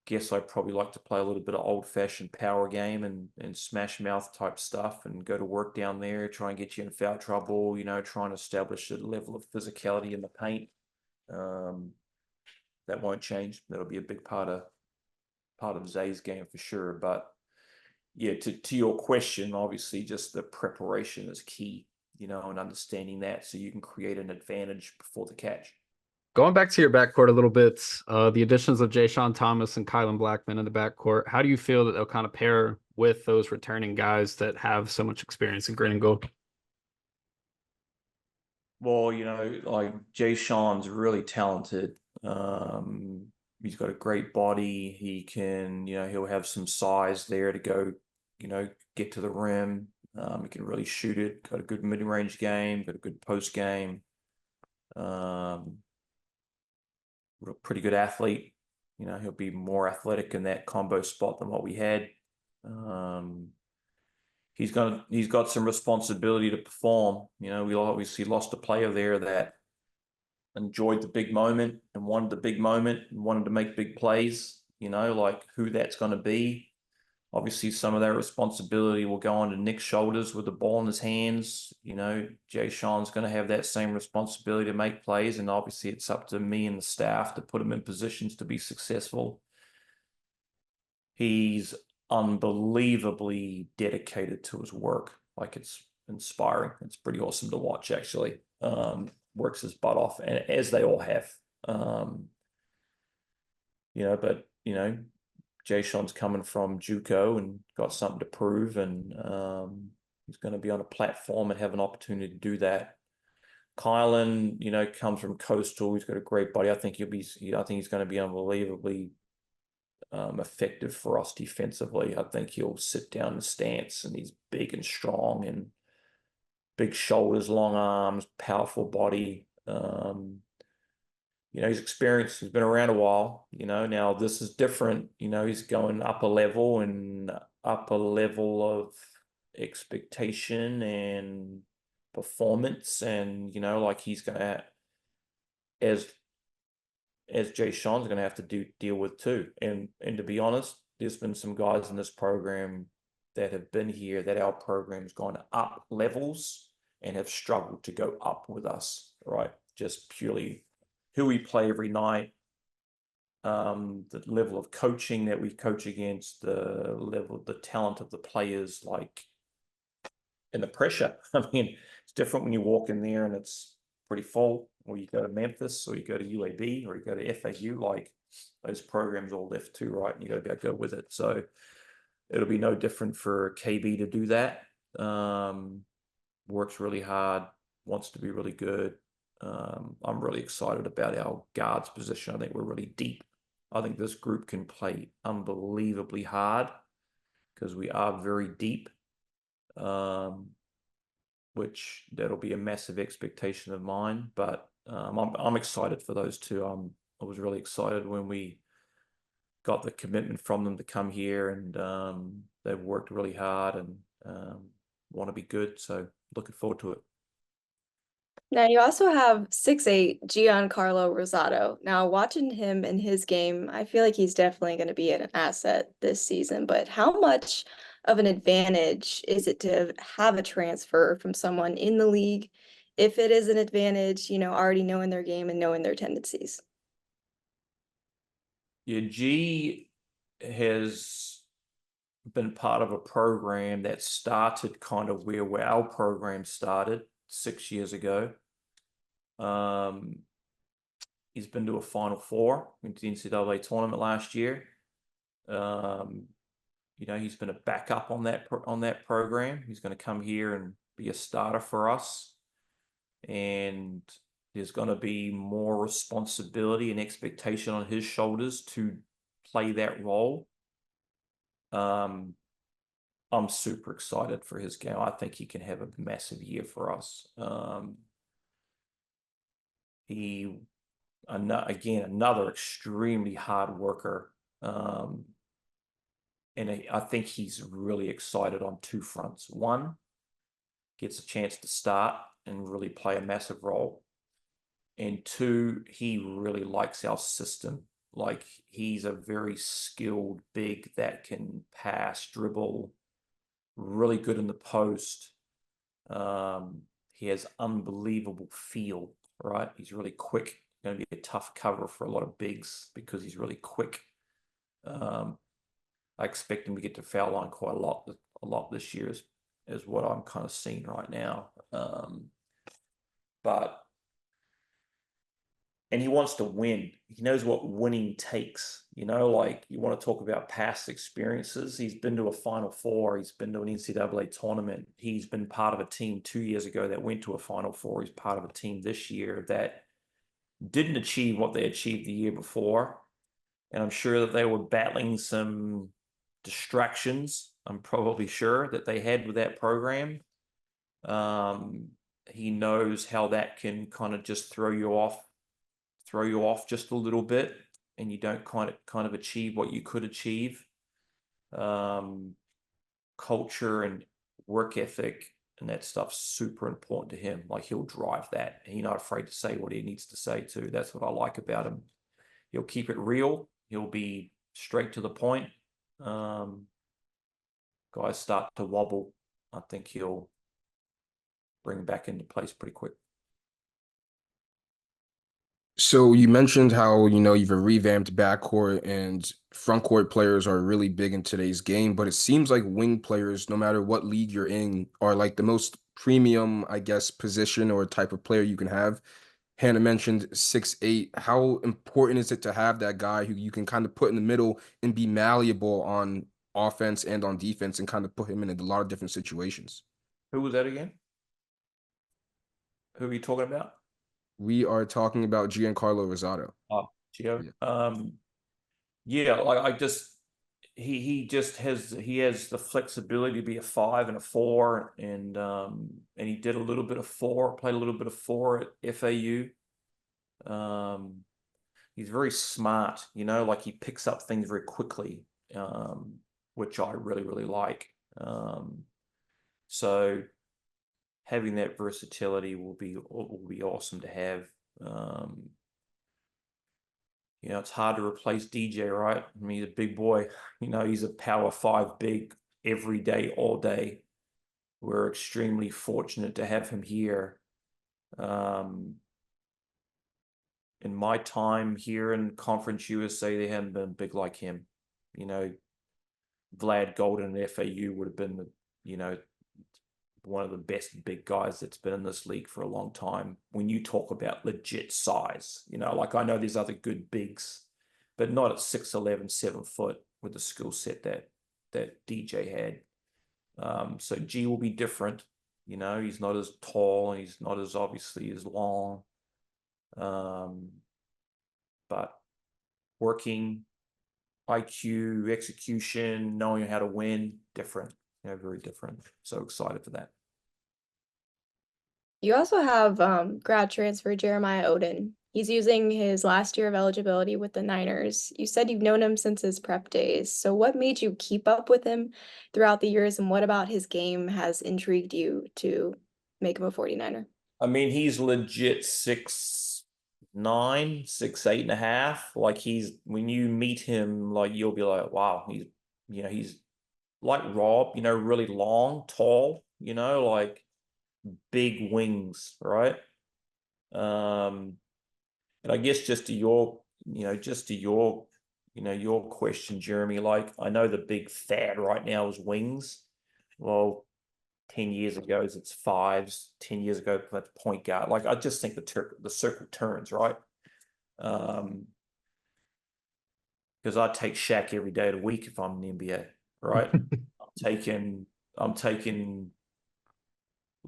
guess I probably like to play a little bit of old-fashioned power game and smash mouth type stuff and go to work down there, try and get you in foul trouble, try and establish a level of physicality in the paint. that won't change. That'll be a big part of Zay's game for sure. But yeah, to your question, obviously just the preparation is key, and understanding that so you can create an advantage before the catch. Going back to your backcourt a little bit, the additions of Jay-Sean Thomas and Kylan Blackman in the backcourt, how do you feel that they'll kind of pair with those returning guys that have so much experience in green and gold? Well, like Jay Sean's really talented. He's got a great body. He can, he'll have some size there to go, get to the rim. He can really shoot it. Got a good mid-range game. Got a good post game. Pretty good athlete. He'll be more athletic in that combo spot than what we had. He's got some responsibility to perform. We obviously lost a player there that enjoyed the big moment and wanted the big moment and wanted to make big plays. Like who that's going to be. Obviously, some of that responsibility will go on to Nick's shoulders with the ball in his hands. Jay Sean's going to have that same responsibility to make plays, and obviously it's up to me and the staff to put him in positions to be successful. He's unbelievably dedicated to his work. Like, it's inspiring. It's pretty awesome to watch, actually. Works his butt off, and as they all have. But Jay Sean's coming from JUCO and got something to prove, and he's going to be on a platform and have an opportunity to do that. Kylan, comes from Coastal. He's got a great body. I think he's going to be unbelievably effective for us defensively. I think he'll sit down in the stance, and he's big and strong and big shoulders, long arms, powerful body. He's experienced. He's been around a while. Now this is different. He's going up a level of expectation and performance, and like he's gonna, as Jay Sean's gonna have to deal with too. And to be honest, there's been some guys in this program that have been here that our program's gone up levels and have struggled to go up with us, right? Just purely who we play every night, the level of coaching that we coach against, the talent of the players, like, and the pressure. I mean, it's different when you walk in there and it's pretty full, or you go to Memphis, or you go to UAB, or you go to FAU. Like, those programs all left too, right? And you got to be able to go with it. So it'll be no different for KB to do that. Works really hard, wants to be really good. I'm really excited about our guards position. I think we're really deep. I think this group can play unbelievably hard because we are very deep, which that'll be a massive expectation of mine. But I'm excited for those two. I was really excited when we got the commitment from them to come here, and they've worked really hard and want to be good. So looking forward to it. Now you also have 6'8" Giancarlo Rosado. Now watching him in his game, I feel like he's definitely going to be an asset this season, but how much of an advantage is it to have a transfer from someone in the league, if it is an advantage, already knowing their game and knowing their tendencies? Yeah, G has been part of a program that started kind of where our program started 6 years ago. He's been to a Final Four into the NCAA tournament last year. He's been a backup on that program. He's going to come here and be a starter for us, and there's going to be more responsibility and expectation on his shoulders to play that role. I'm super excited for his game. I think he can have a massive year for us. Another extremely hard worker. And I think he's really excited on two fronts. One, gets a chance to start and really play a massive role. And two, he really likes our system. Like, he's a very skilled big that can pass, dribble, really good in the post. He has unbelievable feel, right? He's really quick going to be a tough cover for a lot of bigs because he's really quick. I expect him to get to foul line quite a lot this year is what I'm kind of seeing right now. And he wants to win. He knows what winning takes. Like you want to talk about past experiences. He's been to a Final Four. He's been to an NCAA tournament. He's been part of a team 2 years ago that went to a Final Four. He's part of a team this year that didn't achieve what they achieved the year before. And I'm sure that they were battling some distractions. I'm probably sure that they had with that program. He knows how that can kind of just throw you off just a little bit, and you don't kind of achieve what you could achieve. Culture and work ethic and that stuff's super important to him. Like he'll drive that, and he's not afraid to say what he needs to say too. That's what I like about him. He'll keep it real. He'll be straight to the point. Guys start to wobble, I think he'll bring back into place pretty quick. So you mentioned how, you've a revamped backcourt and front court players are really big in today's game, but it seems like wing players, no matter what league you're in, are like the most premium, I guess, position or type of player you can have. Hannah mentioned 6'8". How important is it to have that guy who you can kind of put in the middle and be malleable on offense and on defense and kind of put him in a lot of different situations? Who was that again? Who are you talking about? We are talking about Giancarlo Rosado. Oh, Gio. Yeah. Like he has the flexibility to be a 5 and a 4, and he did a little bit of 4, played a little bit of 4 at FAU. He's very smart, like he picks up things very quickly, which I really, really like. So having that versatility will be awesome to have. It's hard to replace DJ, right? I mean, he's a big boy. He's a power 5 big every day, all day. We're extremely fortunate to have him here. In my time here in Conference USA, they haven't been big like him. Vlad Golden at FAU would have been one of the best big guys that's been in this league for a long time. When you talk about legit size, like I know there's other good bigs, but not at 6'11", 7 foot with the skill set that DJ had. So G will be different. He's not as tall and he's not as obviously as long. But working, IQ, execution, knowing how to win, different. Very different. So excited for that. You also have grad transfer Jeremiah Oden. He's using his last year of eligibility with the Niners. You said you've known him since his prep days. So what made you keep up with him throughout the years, and what about his game has intrigued you to make him a 49er? I mean, he's legit 6'9", 6'8" and a half. Like when you meet him, like you'll be like, wow, he's like Rob, really long, tall, like big wings, right? And I guess just to your your question, Jeremy, like I know the big fad right now is wings. Well, 10 years ago it's 5s, 10 years ago that's point guard. Like I just think the circle turns, right? Because I take Shaq every day of the week if I'm in the NBA, right? I'm taking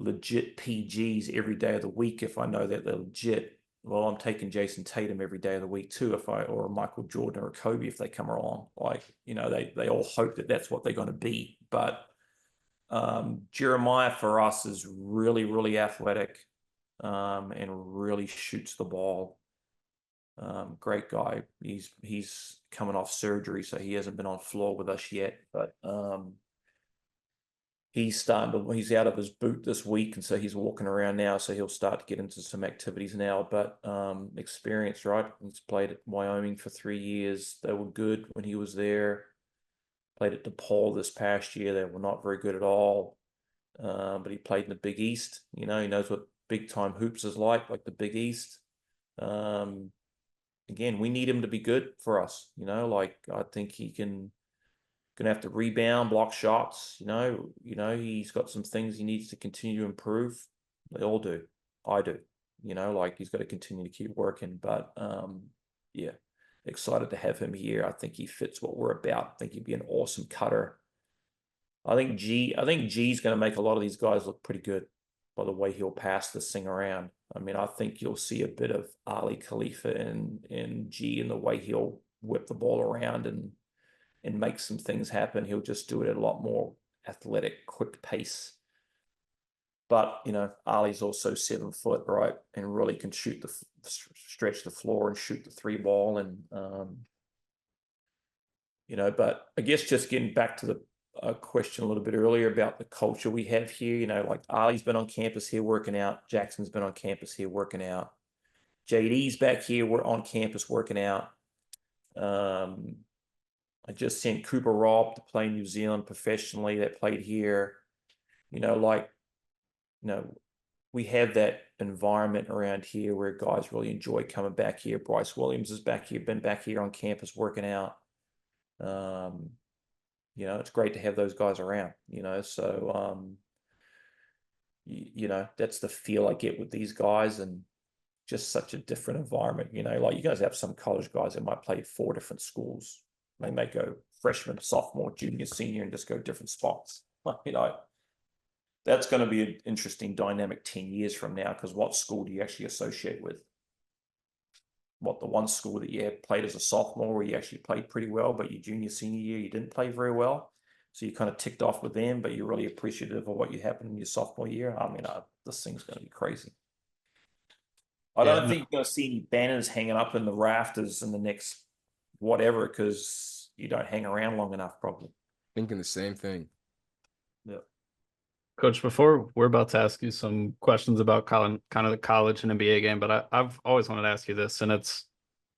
legit PGs every day of the week if I know that they're legit. Well, I'm taking Jason Tatum every day of the week too, or a Michael Jordan or a Kobe if they come along. Like, they all hope that that's what they're going to be. But Jeremiah for us is really, really athletic and really shoots the ball. Great guy. He's coming off surgery, so he hasn't been on floor with us yet. But he's out of his boot this week, and so he's walking around now. So he'll start to get into some activities now. But experience, right? He's played at Wyoming for 3 years. They were good when he was there. Played at DePaul this past year. They were not very good at all. But he played in the Big East. He knows what big time hoops is like the Big East. Again, we need him to be good for us. You know, like I think he gonna have to rebound, block shots. You know, he's got some things he needs to continue to improve. They all do. I do. You know, like he's got to continue to keep working. But yeah, excited to have him here. I think he fits what we're about. I think he'd be an awesome cutter. I think G's going to make a lot of these guys look pretty good by the way he'll pass this thing around. I mean, I think you'll see a bit of Ali Khalifa in G in the way he'll whip the ball around and make some things happen. He'll just do it at a lot more athletic, quick pace. But, you know, Ali's also 7 foot, right? And really can shoot stretch the floor and shoot the 3 ball. And, you know, but I guess just getting back to the question a little bit earlier about the culture we have here, you know, like Ali's been on campus here working out. Jackson's been on campus here working out. JD's back here. We're on campus working out. I just sent Cooper Robb to play in New Zealand professionally that played here. You know, like, you know, we have that environment around here where guys really enjoy coming back here. Bryce Williams is back here, been back here on campus working out. You know, it's great to have those guys around, you know, so, you know, that's the feel I get with these guys, and just such a different environment, you know, like you guys have some college guys that might play 4 different schools. They may go freshman, sophomore, junior, senior, and just go different spots. You know, that's going to be an interesting dynamic 10 years from now, because what school do you actually associate with? What, the one school that you played as a sophomore where you actually played pretty well, but your junior, senior year, you didn't play very well. So you kind of ticked off with them, but you're really appreciative of what you happened in your sophomore year. I mean, this thing's going to be crazy. I don't think you're going to see any banners hanging up in the rafters in the next whatever, because you don't hang around long enough, probably. Thinking the same thing. Yeah. Coach, before we're about to ask you some questions about kind of the college and NBA game, but I've always wanted to ask you this, and it's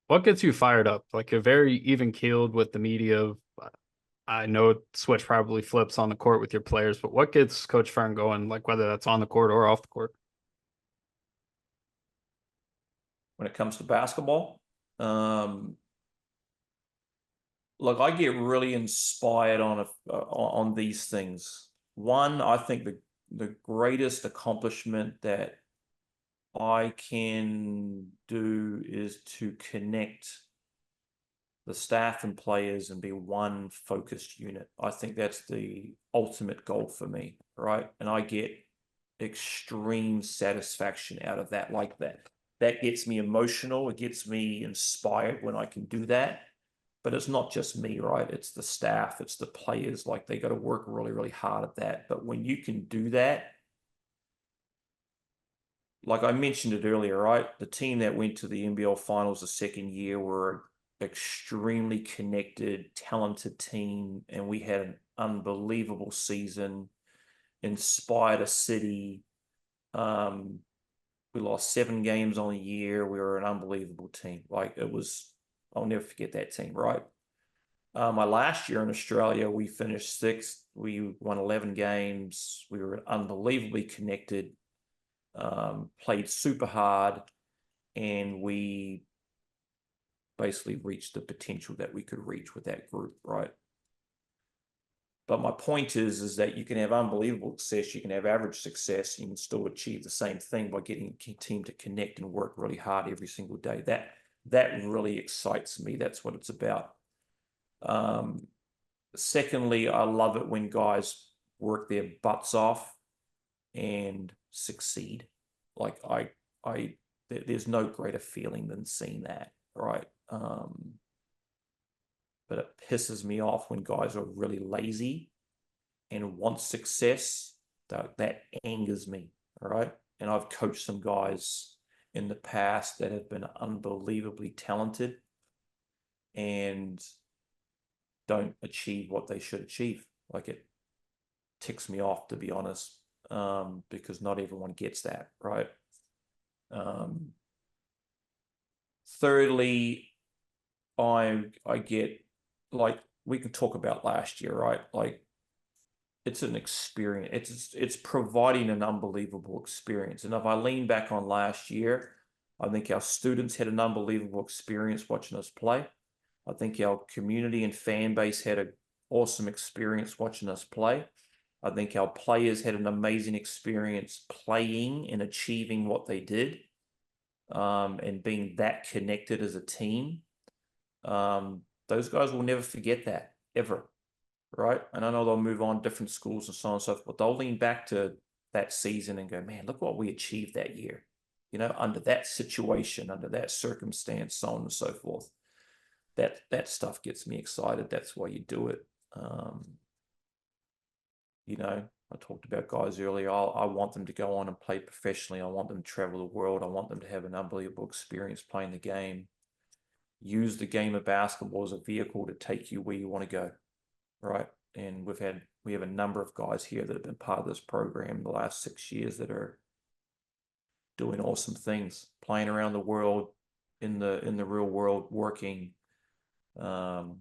what gets you fired up? Like, you're very even keeled with the media. I know switch probably flips on the court with your players, but what gets Coach Fearne going, like whether that's on the court or off the court? When it comes to basketball, look, I get really inspired on these things. One, I think the greatest accomplishment that I can do is to connect the staff and players and be one focused unit. I think that's the ultimate goal for me, right? And I get extreme satisfaction out of that, like that. That gets me emotional. It gets me inspired when I can do that. But it's not just me, right? It's the staff, it's the players. Like, they got to work really, really hard at that. But when you can do that, like I mentioned it earlier, right? The team that went to the NBL finals the second year were extremely connected, talented team, and we had an unbelievable season, inspired a city. We lost 7 games on the year. We were an unbelievable team. Like, it was, I'll never forget that team, right? My last year in Australia, we finished 6th. We won 11 games. We were unbelievably connected, played super hard, and we basically reached the potential that we could reach with that group, right? But my point is that you can have unbelievable success, you can have average success, you can still achieve the same thing by getting a team to connect and work really hard every single day. That really excites me. That's what it's about. Secondly, I love it when guys work their butts off and succeed. Like, there's no greater feeling than seeing that, right? But it pisses me off when guys are really lazy and want success. That angers me, all right? And I've coached some guys in the past that have been unbelievably talented and don't achieve what they should achieve. Like, it ticks me off, to be honest, because not everyone gets that, right? Thirdly, I get, like, we can talk about last year, right? Like, it's an experience. It's providing an unbelievable experience. And if I lean back on last year, I think our students had an unbelievable experience watching us play. I think our community and fan base had an awesome experience watching us play. I think our players had an amazing experience playing and achieving what they did, and being that connected as a team. Those guys will never forget that, ever, right? And I know they'll move on different schools and so on and so forth, but they'll lean back to that season and go, man, look what we achieved that year, under that situation, under that circumstance, so on and so forth. That stuff gets me excited. That's why you do it. I talked about guys earlier. I want them to go on and play professionally. I want them to travel the world. I want them to have an unbelievable experience playing the game. Use the game of basketball as a vehicle to take you where you want to go, right? And we have a number of guys here that have been part of this program in the last 6 years that are doing awesome things, playing around the world, in the real world, working. And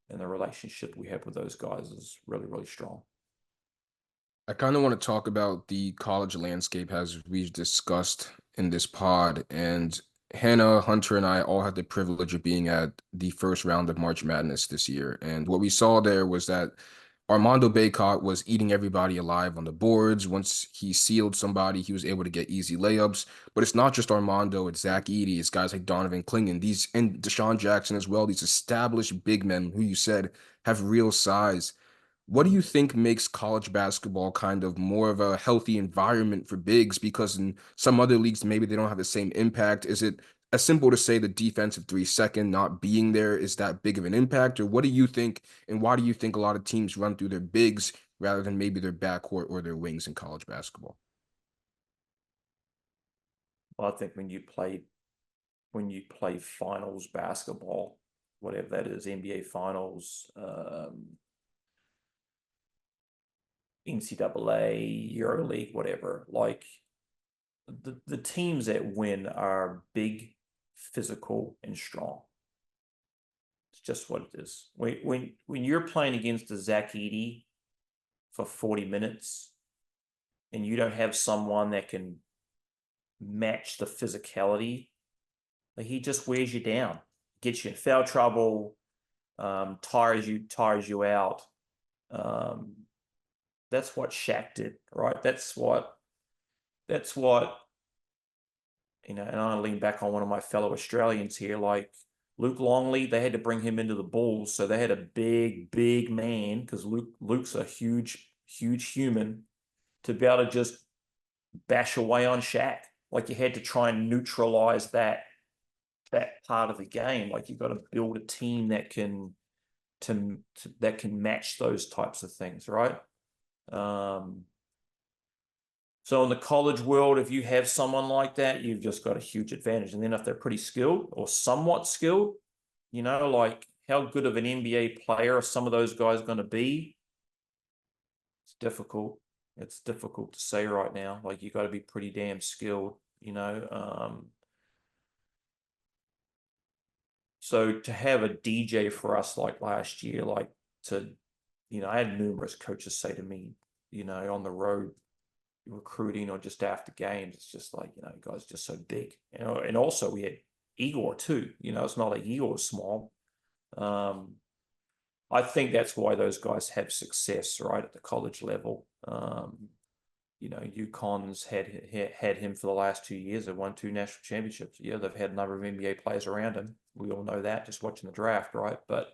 the relationship we have with those guys is really, really strong. I kind of want to talk about the college landscape as we've discussed in this pod. And Hannah, Hunter, and I all had the privilege of being at the first round of March Madness this year. And what we saw there was that Armando Bacot was eating everybody alive on the boards. Once he sealed somebody, he was able to get easy layups. But it's not just Armando, it's Zach Edey, it's guys like Donovan Clingan, and Deshaun Jackson as well, these established big men who you said have real size. What do you think makes college basketball kind of more of a healthy environment for bigs? Because in some other leagues, maybe they don't have the same impact. Is it as simple to say the defensive 3-second not being there is that big of an impact? Or what do you think, and why do you think a lot of teams run through their bigs rather than maybe their backcourt or their wings in college basketball? Well, I think when you play finals basketball, whatever that is, NBA finals, NCAA, EuroLeague, whatever, like the teams that win are big, physical, and strong. It's just what it is. When you're playing against a Zach Edey for 40 minutes and you don't have someone that can match the physicality, like, he just wears you down, gets you in foul trouble, tires you out. That's what Shaq did, right? That's what, and I lean back on one of my fellow Australians here, like Luke Longley. They had to bring him into the Bulls, so they had a big man, because Luke's a huge human, to be able to just bash away on Shaq. Like, you had to try and neutralize that part of the game. Like, you've got to build a team that can match those types of things, right? So in the college world, if you have someone like that, you've just got a huge advantage. And then if they're pretty skilled or somewhat skilled, like, how good of an NBA player are some of those guys going to be? It's difficult. It's difficult to say right now. Like, you got to be pretty damn skilled, So to have a DJ for us like last year, like, I had numerous coaches say to me, on the road recruiting or just after games, it's just like, guys just so big, and also we had Igor too, it's not like Igor's small. I think that's why those guys have success right at the college level. UConn's had him for the last 2 years. They've won 2 national championships. Yeah, they've had a number of NBA players around him. We all know that just watching the draft, right? But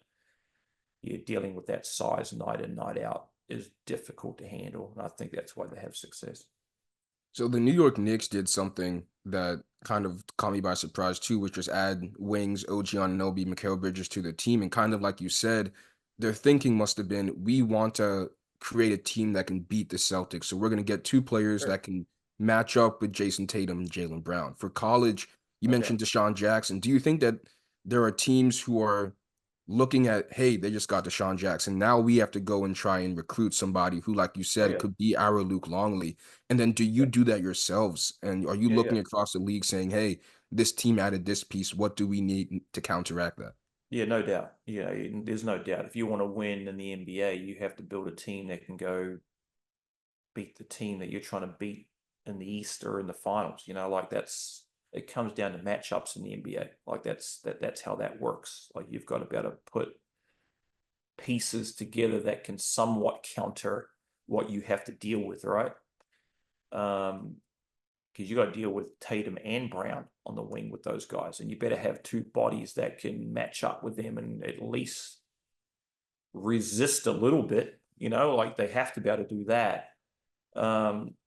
yeah, dealing with that size night in, night out is difficult to handle. And I think that's why they have success. So the New York Knicks did something that kind of caught me by surprise too, which was add wings, OG Anunoby, Mikal Bridges to the team. And kind of like you said, their thinking must have been, we want to create a team that can beat the Celtics. So we're going to get 2 players Sure. that can match up with Jason Tatum and Jaylen Brown. For college, you mentioned Deshaun Jackson. Do you think that there are teams who are looking at, hey, they just got Deshaun Jackson, now we have to go and try and recruit somebody who, like you said, could be our Luke Longley? And then do you do that yourselves? And are you looking across the league saying, hey, this team added this piece, what do we need to counteract that? Yeah, no doubt. Yeah, there's no doubt. If you want to win in the NBA, you have to build a team that can go beat the team that you're trying to beat in the East or in the finals. Like, that's it comes down to matchups in the NBA. Like that's how that works. Like you've got to be able to put pieces together that can somewhat counter what you have to deal with, right? Because you got to deal with Tatum and Brown on the wing with those guys, and you better have two bodies that can match up with them and at least resist a little bit. You know, like they have to be able to do that.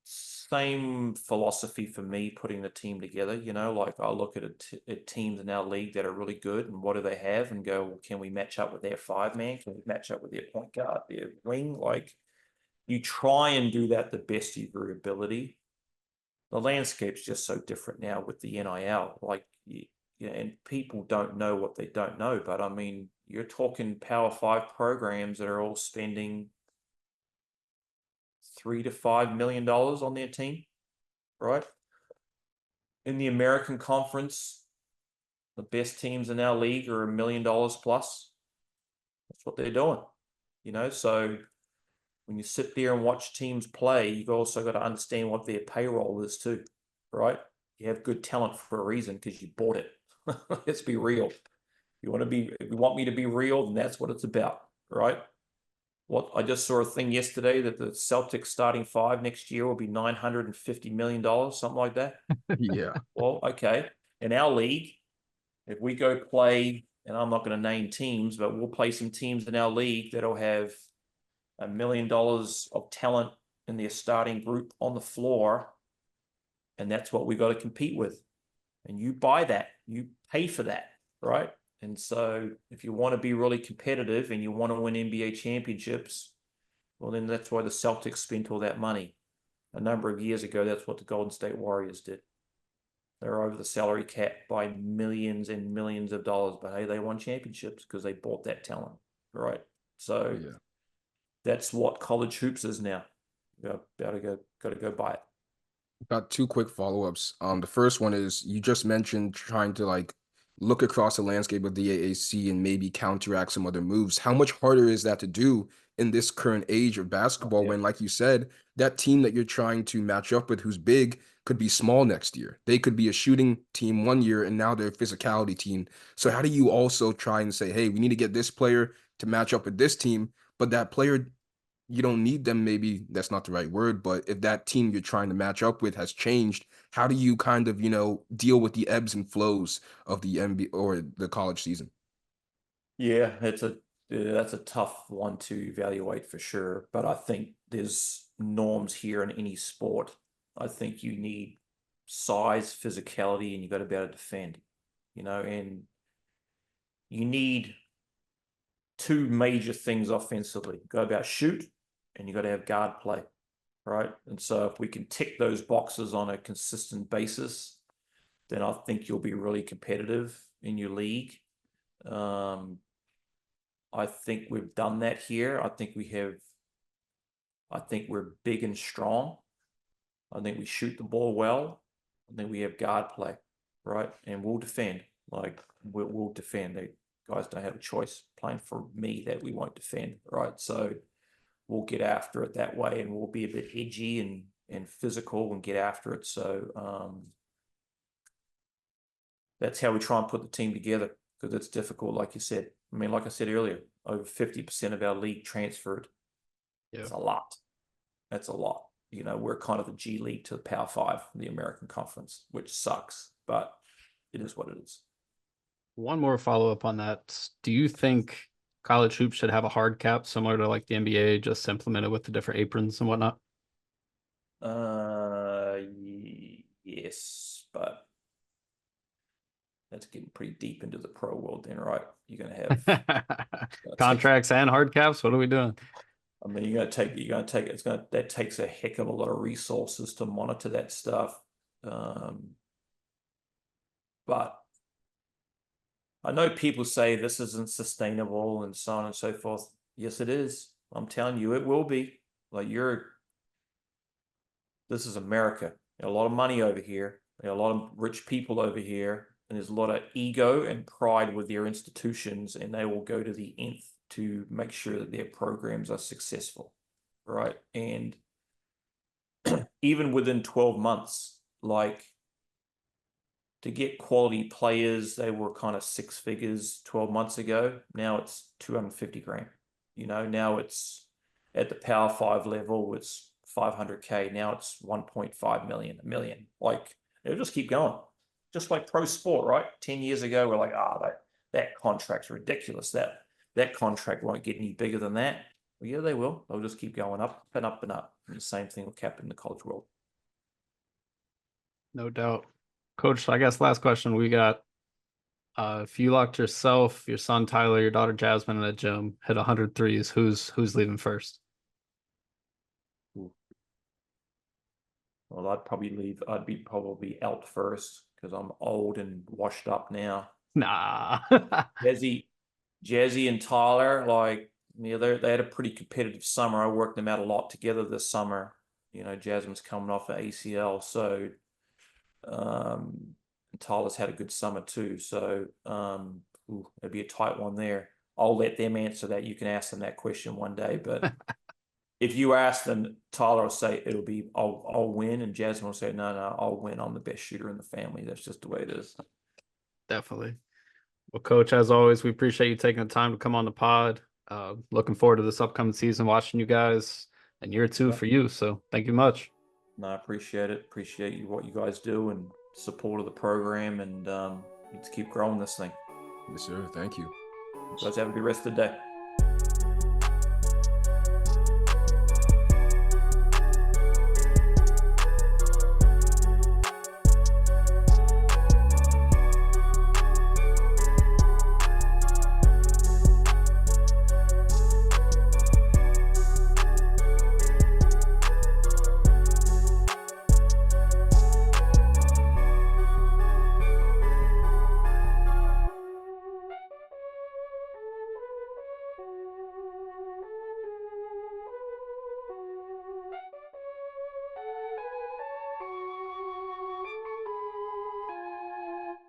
Same philosophy for me putting the team together. You know, like I look at teams in our league that are really good, and what do they have, and go, well, can we match up with their 5-man? Can we match up with their point guard, their wing? Like you try and do that the best of your ability. The landscape's just so different now with the NIL. Like, and people don't know what they don't know. But I mean, you're talking Power 5 programs that are all spending $3 to $5 million on their team, right? In the American Conference, the best teams in our league are $1 million plus. That's what they're doing, you know. So when you sit there and watch teams play, you've also got to understand what their payroll is too, right? You have good talent for a reason because you bought it. Let's be real. If you want me to be real, then that's what it's about, right? What I just saw a thing yesterday that the Celtics starting 5 next year will be $950 million, something like that. Yeah. Well, okay. In our league, if we go play, and I'm not going to name teams, but we'll play some teams in our league that'll have $1 million of talent in their starting group on the floor. And that's what we got to compete with. And you buy that, you pay for that, right? And so if you want to be really competitive and you want to win NBA championships, well, then that's why the Celtics spent all that money. A number of years ago, that's what the Golden State Warriors did. They're over the salary cap by millions and millions of dollars, but hey, they won championships because they bought that talent, right? So that's what college hoops is now. You got to go buy it. Got two quick follow-ups. The first one is you just mentioned trying to like look across the landscape of the AAC and maybe counteract some other moves. How much harder is that to do in this current age of basketball when, like you said, that team that you're trying to match up with who's big could be small next year? They could be a shooting team one year and now they're a physicality team. So how do you also try and say, hey, we need to get this player to match up with this team, but that player, you don't need them, maybe that's not the right word, but if that team you're trying to match up with has changed, how do you kind of, deal with the ebbs and flows of the NBA or the college season? Yeah, that's a tough one to evaluate for sure. But I think there's norms here in any sport. I think you need size, physicality, and you got to be able to defend, and you need two major things offensively. You got to be able to shoot, and you got to have guard play, right? And so if we can tick those boxes on a consistent basis, then I think you'll be really competitive in your league. I think we've done that here. I think we're big and strong. I think we shoot the ball well. I think we have guard play, right? And we'll defend. Like we'll defend. The guys don't have a choice playing for me that we won't defend, right? So we'll get after it that way, and we'll be a bit edgy and physical and get after it. So that's how we try and put the team together, because it's difficult, like you said. I mean, like I said earlier, over 50% of our league transferred. Yeah. It's a lot. That's a lot. We're kind of the G League to the Power 5, the American Conference, which sucks, but it is what it is. One more follow-up on that. Do you think college hoops should have a hard cap similar to like the NBA, just implemented with the different aprons and whatnot? Yes, but that's getting pretty deep into the pro world then, right? You're going to have contracts and hard caps. What are we doing? I mean, that takes a heck of a lot of resources to monitor that stuff. But I know people say this isn't sustainable and so on and so forth. Yes, it is. I'm telling you, it will be. Like this is America. There's a lot of money over here. There are a lot of rich people over here. And there's a lot of ego and pride with their institutions, and they will go to the nth to make sure that their programs are successful, right? And even within 12 months, like to get quality players, they were kind of 6 figures 12 months ago. Now it's 250 grand. You know, now it's at the Power 5 level, it's 500K. Now it's 1.5 million, a million. Like, it'll just keep going. Just like pro sport, right? 10 years ago, we're like, that contract's ridiculous. That contract won't get any bigger than that. Well, yeah, they will. They'll just keep going up and up and up. And the same thing will happen in the college world. No doubt. Coach, I guess last question we got. If you locked yourself, your son Tyler, your daughter Jasmine in a gym, hit 100 threes, who's leaving first? Well, I'd be probably out first because I'm old and washed up now. Nah. Jazzy and Tyler, like, they had a pretty competitive summer. I worked them out a lot together this summer. You know, Jasmine's coming off an ACL, so and Tyler's had a good summer too. So it'd be a tight one there. I'll let them answer that. You can ask them that question one day, but if you ask them, Tyler will say I'll win, and Jasmine will say no, I'll win. I'm the best shooter in the family. That's just the way it is. Definitely. Well, Coach, as always, we appreciate you taking the time to come on the pod. Looking forward to this upcoming season, watching you guys, and year 2 for you. So thank you much. No, I appreciate it. Appreciate what you guys do and support of the program, and let's keep growing this thing. Yes, sir. Thank you. You guys have a good rest of the day.